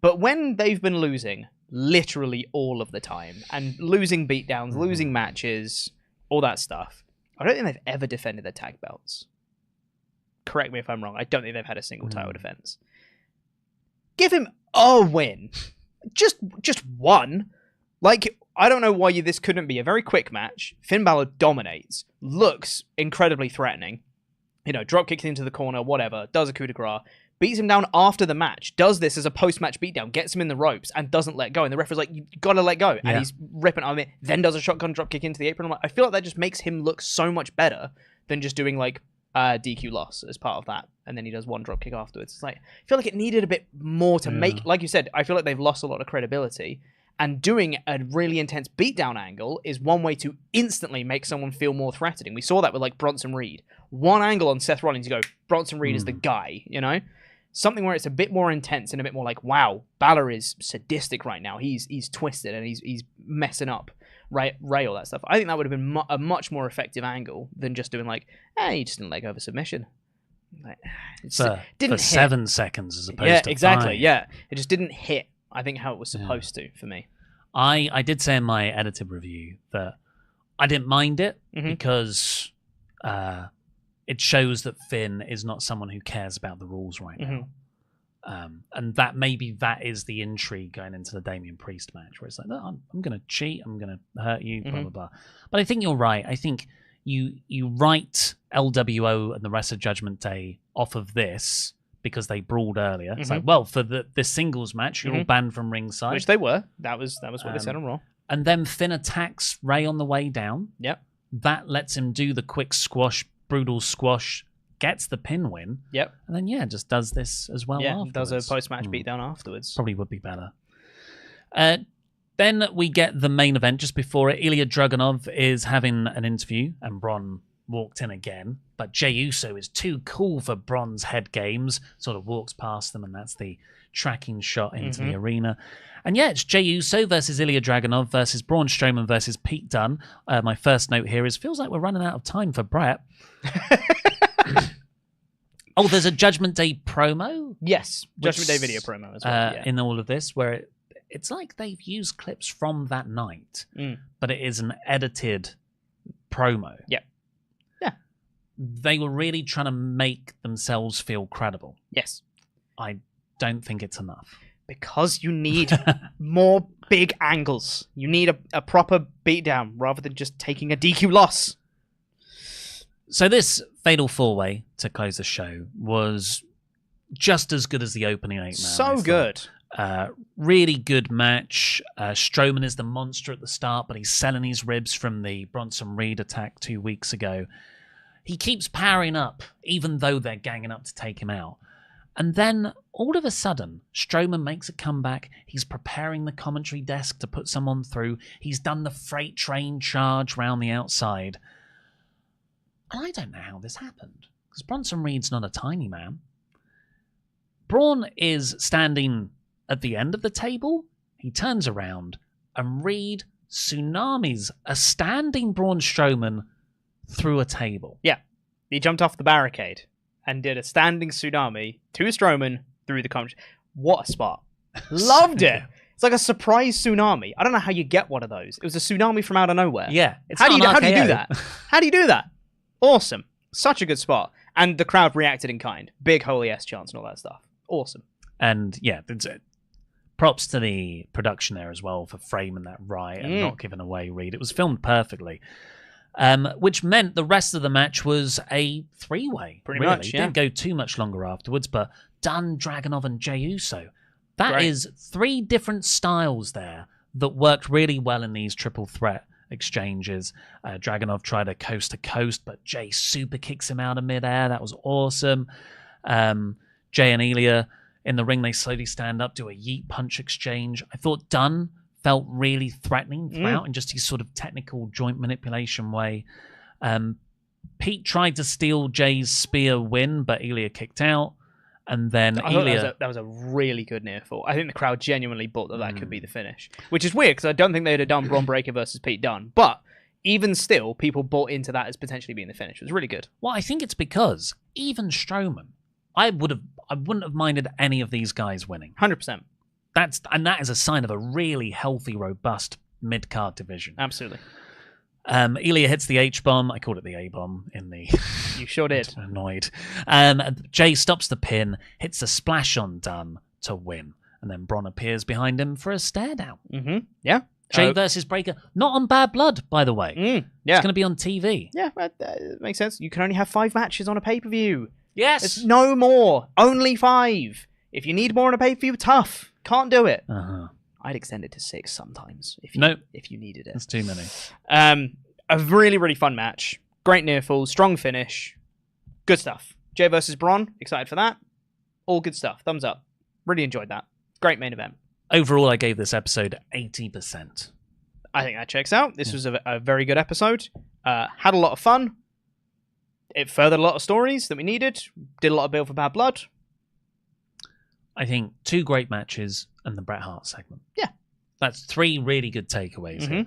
but when they've been losing literally all of the time and losing beatdowns, losing matches, all that stuff, I don't think they've ever defended their tag belts. Correct me if I'm wrong. I don't think they've had a single title defense. Give him a win. Just one. Like, I don't know why this couldn't be a very quick match. Finn Balor dominates, looks incredibly threatening. Drop kicks into the corner, whatever, does a coup de grace, beats him down after the match, does this as a post-match beatdown, gets him in the ropes, and doesn't let go. And the referee's like, "You gotta let go." And he's ripping on it, then does a shotgun drop kick into the apron. I feel like that just makes him look so much better than just doing DQ loss as part of that. And then he does one drop kick afterwards. It's like, I feel like it needed a bit more to make, like you said, I feel like they've lost a lot of credibility. And doing a really intense beatdown angle is one way to instantly make someone feel more threatening. We saw that with Bronson Reed. One angle on Seth Rollins, you go, Bronson Reed is the guy, Something where it's a bit more intense and a bit more like, wow, Balor is sadistic right now. He's twisted and he's messing up Ray, all that stuff. I think that would have been a much more effective angle than just doing he just didn't leg over submission. Didn't hit. 7 seconds as opposed to 5. Yeah, it just didn't hit. I think how it was supposed to for me. I did say in my edited review that I didn't mind it because it shows that Finn is not someone who cares about the rules right now. And that maybe that is the intrigue going into the Damian Priest match, where it's like, no, I'm going to cheat, I'm going to hurt you, blah, blah, blah. But I think you're right. I think you write LWO and the rest of Judgment Day off of this because they brawled earlier. It's like, well, for the singles match, you're all banned from ringside. Which they were. That was what they said on Raw. And then Finn attacks Rey on the way down. Yep. That lets him do the quick squash, brutal squash, gets the pin win. Yep. And then, just does this as well afterwards. Does a post-match beatdown afterwards. Probably would be better. Then we get the main event just before it. Ilya Dragunov is having an interview, and Bron walked in again. But Jey Uso is too cool for Bron's head games, sort of walks past them, and that's the tracking shot into the arena. And it's Jey Uso versus Ilya Dragunov versus Braun Strowman versus Pete Dunne. My first note here is, feels like we're running out of time for Bret. Oh, there's a Judgment Day promo? Yes, Judgment Day video promo as well. In all of this, where it's like they've used clips from that night, but it is an edited promo. Yeah. They were really trying to make themselves feel credible. Yes. I don't think it's enough. Because you need more big angles. You need a proper beatdown rather than just taking a DQ loss. So this fatal four-way to close the show was just as good as the opening 8 man. So good. Really good match. Strowman is the monster at the start, but he's selling his ribs from the Bronson Reed attack 2 weeks ago. He keeps powering up, even though they're ganging up to take him out. And then, all of a sudden, Strowman makes a comeback. He's preparing the commentary desk to put someone through. He's done the freight train charge round the outside. And I don't know how this happened, because Bronson Reed's not a tiny man. Braun is standing at the end of the table. He turns around, and Reed tsunamis a standing Braun Strowman through a table. Yeah. He jumped off the barricade and did a standing tsunami to Strowman through the commentary. What a spot. Loved it. It's like a surprise tsunami. I don't know how you get one of those. It was a tsunami from out of nowhere. Yeah. How do you do that? How do you do that? Awesome. Such a good spot. And the crowd reacted in kind. Big holy S chants and all that stuff. Awesome. And props to the production there as well for framing that right and not giving away Reed. It was filmed perfectly. Which meant the rest of the match was a 3-way. Pretty much, yeah. Didn't go too much longer afterwards, but Dunne, Dragunov, and Jey Uso. That is 3 different styles there that worked really well in these triple threat exchanges. Dragunov tried a coast to coast, but Jey super kicks him out of midair. That was awesome. Jey and Ilya in the ring, they slowly stand up, do a yeet punch exchange. I thought Dunne felt really threatening throughout in just his sort of technical joint manipulation way. Pete tried to steal Jay's spear win, but Ilya kicked out. And then Ilya... That was a really good near fall. I think the crowd genuinely bought that could be the finish. Which is weird, because I don't think they'd have done Braun Breaker versus Pete Dunne. But even still, people bought into that as potentially being the finish. It was really good. Well, I think it's because even Strowman, I wouldn't have minded any of these guys winning. 100%. That is a sign of a really healthy, robust mid-card division. Absolutely. Ilya hits the H-bomb. I called it the A-bomb in the... You sure did. Annoyed. Jey stops the pin, hits a splash on Dunne to win. And then Bron appears behind him for a stare down. Mm-hmm. Yeah. Jey versus Breaker. Not on Bad Blood, by the way. Yeah. It's going to be on TV. Yeah, that makes sense. You can only have 5 matches on a pay-per-view. Yes. It's no more. Only 5. If you need more on a pay-per-view, tough. Can't do it. I'd extend it to 6 sometimes if you needed it. That's too many. A really, really fun match. Great near fall, strong finish. Good stuff. Jey versus Bron, excited for that. All good stuff. Thumbs up. Really enjoyed that. Great main event. Overall, I gave this episode 80%. I think that checks out. This was a very good episode. Had a lot of fun. It furthered a lot of stories that we needed. Did a lot of build for Bad Blood. I think 2 great matches and the Bret Hart segment. Yeah. That's 3 really good takeaways here.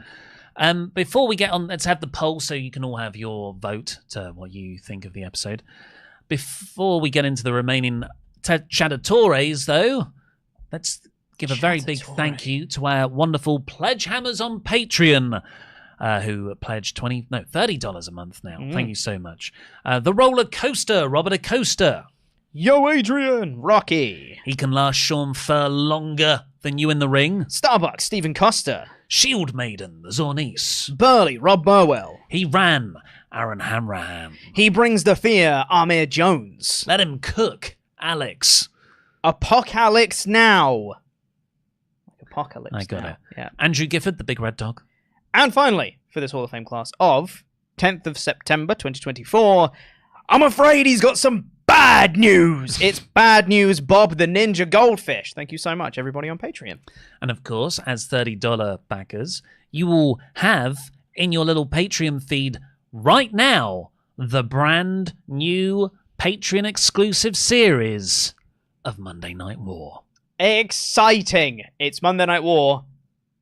Before we get on, let's have the poll so you can all have your vote to what you think of the episode. Before we get into the remaining Chattatories, though, let's give a very big thank you to our wonderful Pledgehammers on Patreon, who pledged $30 a month now. Thank you so much. The Roller Coaster, Robert Acosta. Yo, Adrian! Rocky! He can last Sean Fur longer than you in the ring. Starbucks, Stephen Costa. Shield Maiden, the Zornice. Burly, Rob Burwell. He ran, Aaron Hamrahan. He brings the fear, Amir Jones. Let him cook, Alex. Apocalypse Now. Apocalypse I got Now. it. Yeah. Andrew Gifford, the Big Red Dog. And finally, for this Hall of Fame class of 10th of September 2024, I'm afraid he's got some bad news. It's Bad News Bob the Ninja Goldfish. Thank you so much, everybody on Patreon. And of course, as $30 backers, you will have in your little Patreon feed right now the brand new Patreon exclusive series of Monday Night War. Exciting! It's Monday Night War,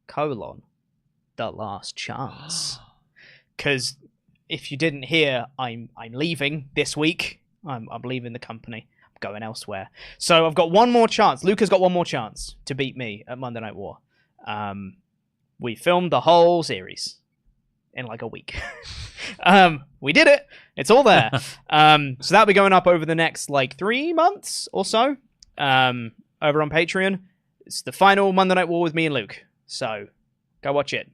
The Last Chance. Because if you didn't hear, I'm leaving this week. I'm leaving the company. I'm going elsewhere. So I've got one more chance. Luca's got one more chance to beat me at Monday Night War. We filmed the whole series in like a week. We did it. It's all there. So that'll be going up over the next like 3 months or so. Over on Patreon. It's the final Monday Night War with me and Luke. So go watch it.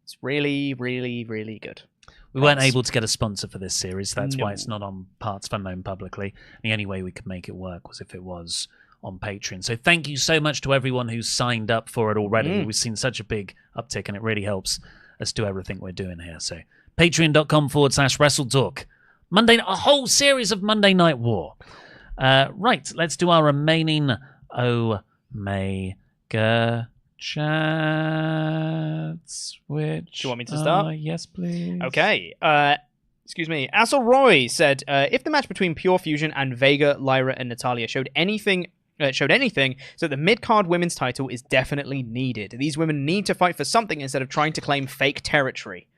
It's really, really, really good. We weren't able to get a sponsor for this series. That's why it's not on Parts Unknown publicly. The only way we could make it work was if it was on Patreon. So thank you so much to everyone who's signed up for it already. We've seen such a big uptick, and it really helps us do everything we're doing here. So patreon.com/WrestleTalk. A whole series of Monday Night War. Right, let's do our remaining Omega chats. Which do you want me to start? Yes, please. Okay. Excuse me. Assel Roy said, if the match between Pure Fusion and Vega, Lyra, and Natalya showed anything, so the mid-card women's title is definitely needed. These women need to fight for something instead of trying to claim fake territory.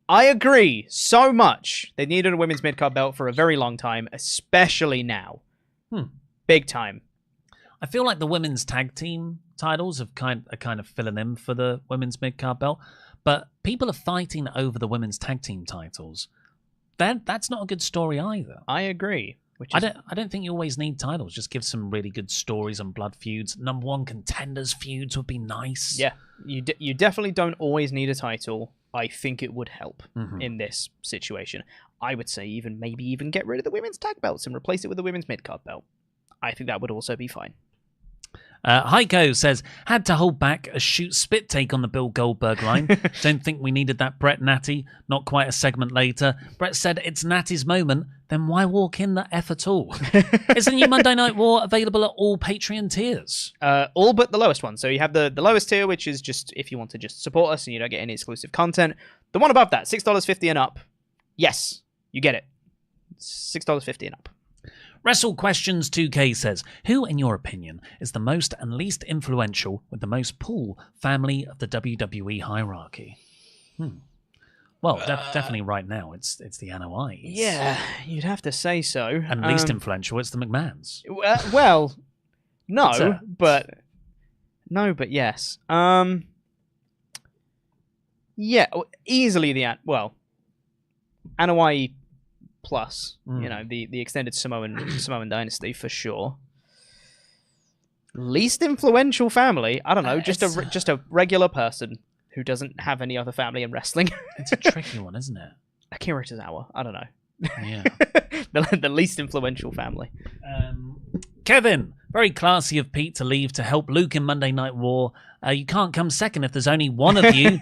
I agree so much. They needed a women's mid-card belt for a very long time, especially now. Big time. I feel like the women's tag team titles are kind of filling in for the women's mid-card belt, but people are fighting over the women's tag team titles. That's not a good story either. I agree. I don't think you always need titles. Just give some really good stories and blood feuds. Number one contenders feuds would be nice. Yeah, you definitely don't always need a title. I think it would help in this situation. I would say maybe even get rid of the women's tag belts and replace it with the women's mid-card belt. I think that would also be fine. Heiko says, had to hold back a shoot spit take on the Bill Goldberg line. Don't think we needed that Bret Natty. Not quite a segment later. Bret said it's Natty's moment. Then why walk in the F at all? Is the new Monday Night War available at all Patreon tiers? All but the lowest one. So you have the lowest tier, which is just if you want to just support us and you don't get any exclusive content. The one above that, $6.50 and up. Yes, you get it. $6.50 and up. Wrestle Questions 2K says, who, in your opinion, is the most and least influential with the most pull family of the WWE hierarchy? Well, definitely right now, it's the Anoa'i's. Yeah, you'd have to say so. And least influential, it's the McMahons. Well, no, but yes. Yeah, easily Anoa'i plus, the extended Samoan dynasty for sure. Least influential family, I don't know, just a regular person who doesn't have any other family in wrestling. It's a tricky one, isn't it? Akira Tozawa, I don't know. Yeah. the least influential family. Kevin, very classy of Pete to leave to help Luke in Monday Night War. You can't come second if there's only one of you.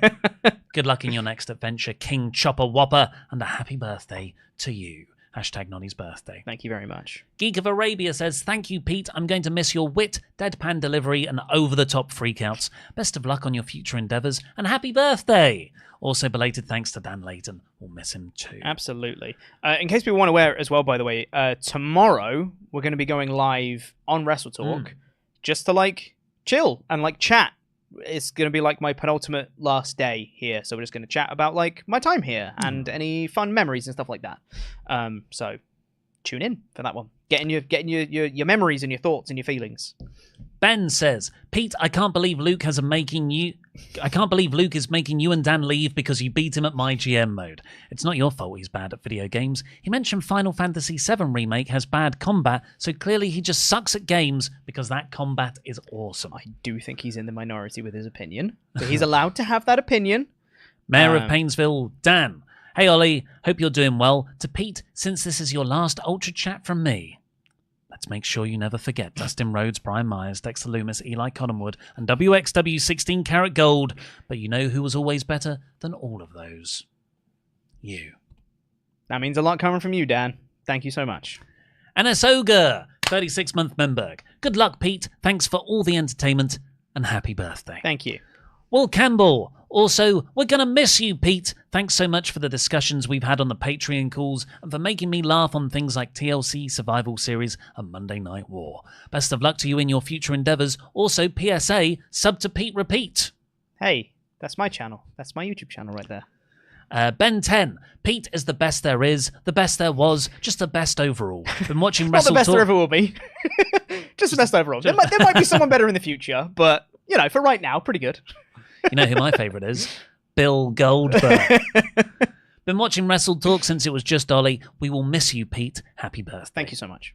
Good luck in your next adventure, King Chopper Whopper, and a happy birthday to you. Hashtag Nonny's birthday. Thank you very much. Geek of Arabia says, thank you, Pete. I'm going to miss your wit, deadpan delivery, and over-the-top freakouts. Best of luck on your future endeavours, and happy birthday! Also, belated thanks to Dan Layton. We'll miss him too. Absolutely. In case people weren't aware as well, by the way, tomorrow we're going to be going live on WrestleTalk just to, chill and, chat. It's going to be, my penultimate last day here. So we're just going to chat about, my time here and any fun memories and stuff like that. So tune in for that one. Getting your memories and your thoughts and your feelings. Ben says, Pete, I can't believe Luke is making you and Dan leave because you beat him at my GM mode. It's not your fault he's bad at video games. He mentioned Final Fantasy VII Remake has bad combat, so clearly he just sucks at games because that combat is awesome. I do think he's in the minority with his opinion, but he's allowed to have that opinion. Mayor of Painesville, Dan. Hey, Ollie, hope you're doing well. To Pete, since this is your last Ultra Chat from me, let's make sure you never forget Dustin Rhodes, Brian Myers, Dexter Loomis, Eli Cottonwood, and WXW 16 Karat Gold. But you know who was always better than all of those? You. That means a lot coming from you, Dan. Thank you so much. Anas Ogre, 36-month member. Good luck, Pete. Thanks for all the entertainment, and happy birthday. Thank you. Will Campbell. Also, we're going to miss you, Pete. Thanks so much for the discussions we've had on the Patreon calls and for making me laugh on things like TLC Survival Series and Monday Night War. Best of luck to you in your future endeavours. Also, PSA, sub to Pete Repeat. Hey, that's my channel. That's my YouTube channel right there. Ben 10. Pete is the best there is, the best there was, just the best overall. Been watching Not the best WrestleTalk. there ever will be. Just the best overall. There might be someone better in the future, but, you know, for right now, pretty good. You know who my favourite is? Bill Goldberg. Been watching WrestleTalk since it was just Ollie. We will miss you, Pete. Happy birthday. Thank you so much.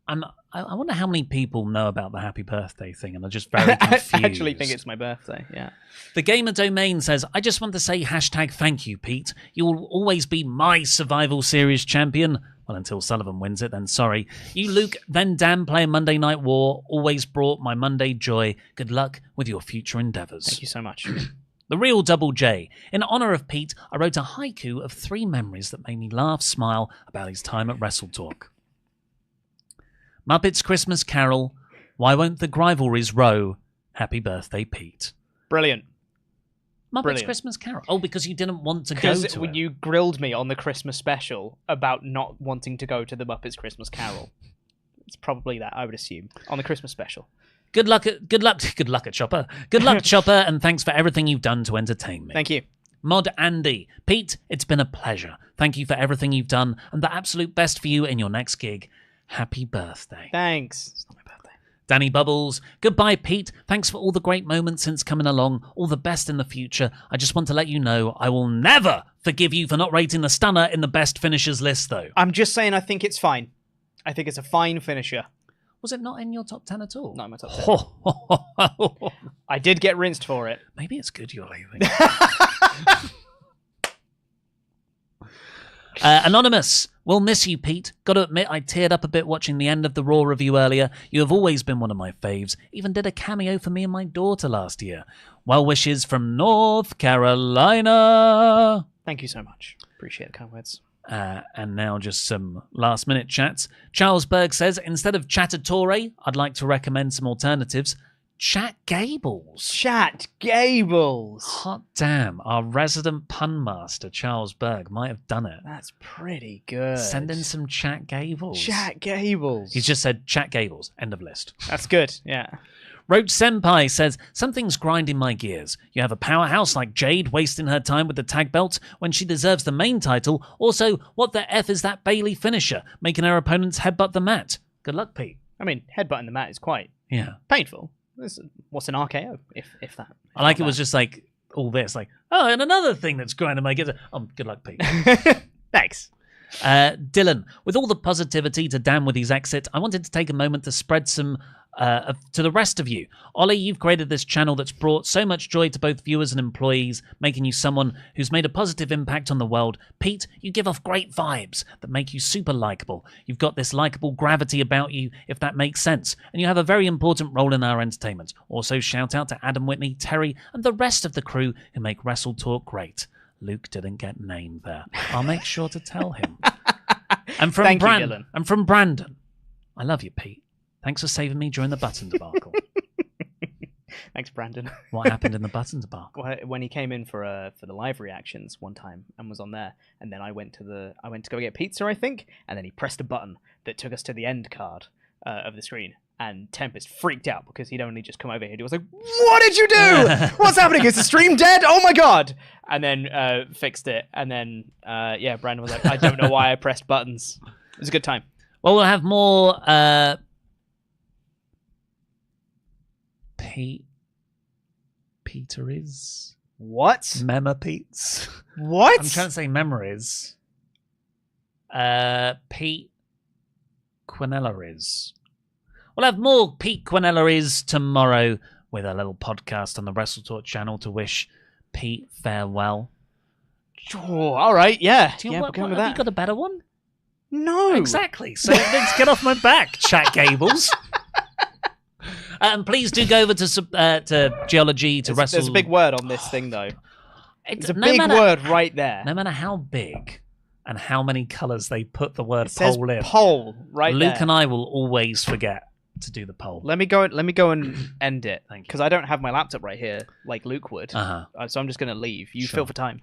I wonder how many people know about the happy birthday thing, and are just very confused. I actually think it's my birthday, yeah. The Gamer Domain says, I just want to say #thank you, Pete. You will always be my Survival Series champion. Well, until Sullivan wins it, then sorry. You, Luke, then Dan playing Monday Night War, always brought my Monday joy. Good luck with your future endeavours. Thank you so much. The Real Double J. In honour of Pete, I wrote a haiku of 3 memories that made me laugh, smile about his time at WrestleTalk. Muppets Christmas Carol. Why won't the Grivalries row? Happy birthday, Pete. Brilliant. Muppets Brilliant. Christmas Carol. Oh, because you didn't want to go to Because when you grilled me on the Christmas special about not wanting to go to the Muppets Christmas Carol. It's probably that, I would assume, on the Christmas special. Good luck at Chopper. Good luck, Chopper, and thanks for everything you've done to entertain me. Thank you. Mod Andy. Pete, it's been a pleasure. Thank you for everything you've done, and the absolute best for you in your next gig. Happy birthday. Thanks. It's not my birthday. Danny Bubbles. Goodbye, Pete. Thanks for all the great moments since coming along. All the best in the future. I just want to let you know I will never forgive you for not rating the Stunner in the best finishers list, though. I'm just saying I think it's fine. I think it's a fine finisher. Was it not in your top 10 at all? Not in my top 10. I did get rinsed for it. Maybe it's good you're leaving. Anonymous, we'll miss you, Pete. Gotta admit, I teared up a bit watching the end of the Raw review earlier. You have always been one of my faves. Even did a cameo for me and my daughter last year. Well wishes from North Carolina. Thank you so much. Appreciate the kind words. And now just some last-minute chats. Charles Berg says, instead of Chattatore, I'd like to recommend some alternatives. Chat Gables. Chat Gables. Hot damn. Our resident pun master, Charles Berg, might have done it. That's pretty good. Send in some Chat Gables. Chat Gables. He's just said Chat Gables. End of list. That's good, yeah. Roach Senpai says, something's grinding my gears. You have a powerhouse like Jade wasting her time with the tag belt when she deserves the main title. Also, what the F is that Bayley finisher, making her opponents headbutt the mat? Good luck, Pete. I mean, headbutting the mat is quite painful. What's an RKO, if that? I like it was just like all this, like, oh, and another thing that's grinding my gears. Good luck, Pete. Thanks. Dylan, with all the positivity to Dan with his exit, I wanted to take a moment to spread some to the rest of you. Ollie, you've created this channel that's brought so much joy to both viewers and employees, making you someone who's made a positive impact on the world. Pete, you give off great vibes that make you super likable. You've got this likable gravity about you, if that makes sense, and you have a very important role in our entertainment. Also, shout out to Adam Whitney, Terry, and the rest of the crew who make WrestleTalk great. Luke didn't get named there. I'll make sure to tell him. And from Thank you, Dylan. And from Brandon. I love you, Pete. Thanks for saving me during the button debacle. Thanks, Brandon. What happened in the button debacle? When he came in for the live reactions one time and was on there, and then I went to go get pizza, I think, and then he pressed a button that took us to the end card of the screen. And Tempest freaked out because he'd only just come over here. He was like, "What did you do? What's happening? Is the stream dead? Oh my god!" And then fixed it. And then Brandon was like, "I don't know why I pressed buttons." It was a good time. Well, we'll have more Peter is. What? Memapeats. What? I'm trying to say memories. Pete Quinnell is. We'll have more Pete Quinnell is tomorrow with a little podcast on the WrestleTalk channel to wish Pete farewell. Oh, all right, yeah. We're going with that. Have you got a better one? No. Exactly. So let's get off my back, Chat Gables. And please do go over to Geology, to Wrestle... There's a big word on this thing, though. It's a no big word right there. No matter how big and how many colours they put the word it says poll in. Poll right Luke there. and I will always forget to do the poll. Let me go and end it. Thank you. Because I don't have my laptop right here like Luke would. Uh-huh. So I'm just going to leave. You Sure. fill for time.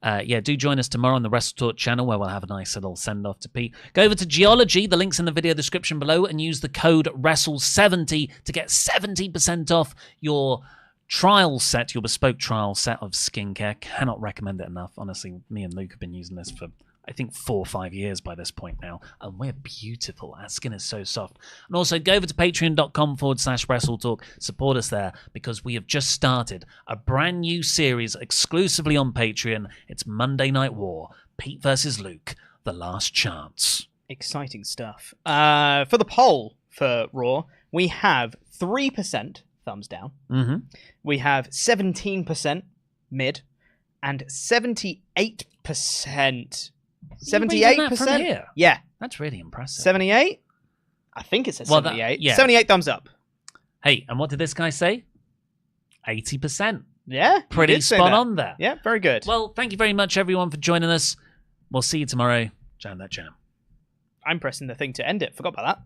Do join us tomorrow on the WrestleTalk channel where we'll have a nice little send-off to Pete. Go over to Geology, the link's in the video description below, and use the code WRESTLE70 to get 70% off your trial set, your bespoke trial set of skincare. Cannot recommend it enough. Honestly, me and Luke have been using this for, I think, 4 or 5 years by this point now, and we're beautiful. Our skin is so soft. And also, go over to patreon.com/WrestleTalk. Support us there, because we have just started a brand new series exclusively on Patreon. It's Monday Night War, Pete versus Luke, The Last Chance. Exciting stuff. For the poll for Raw, we have 3% thumbs down. Mm-hmm. We have 17% mid, and 78%. 78%? Here? Yeah. That's really impressive. 78? I think it says Well, 78. yeah. 78 thumbs up. Hey, and what did this guy say? 80%. Yeah. Pretty spot on there. Yeah, very good. Well, thank you very much, everyone, for joining us. We'll see you tomorrow. Jam that jam. I'm pressing the thing to end it. Forgot about that.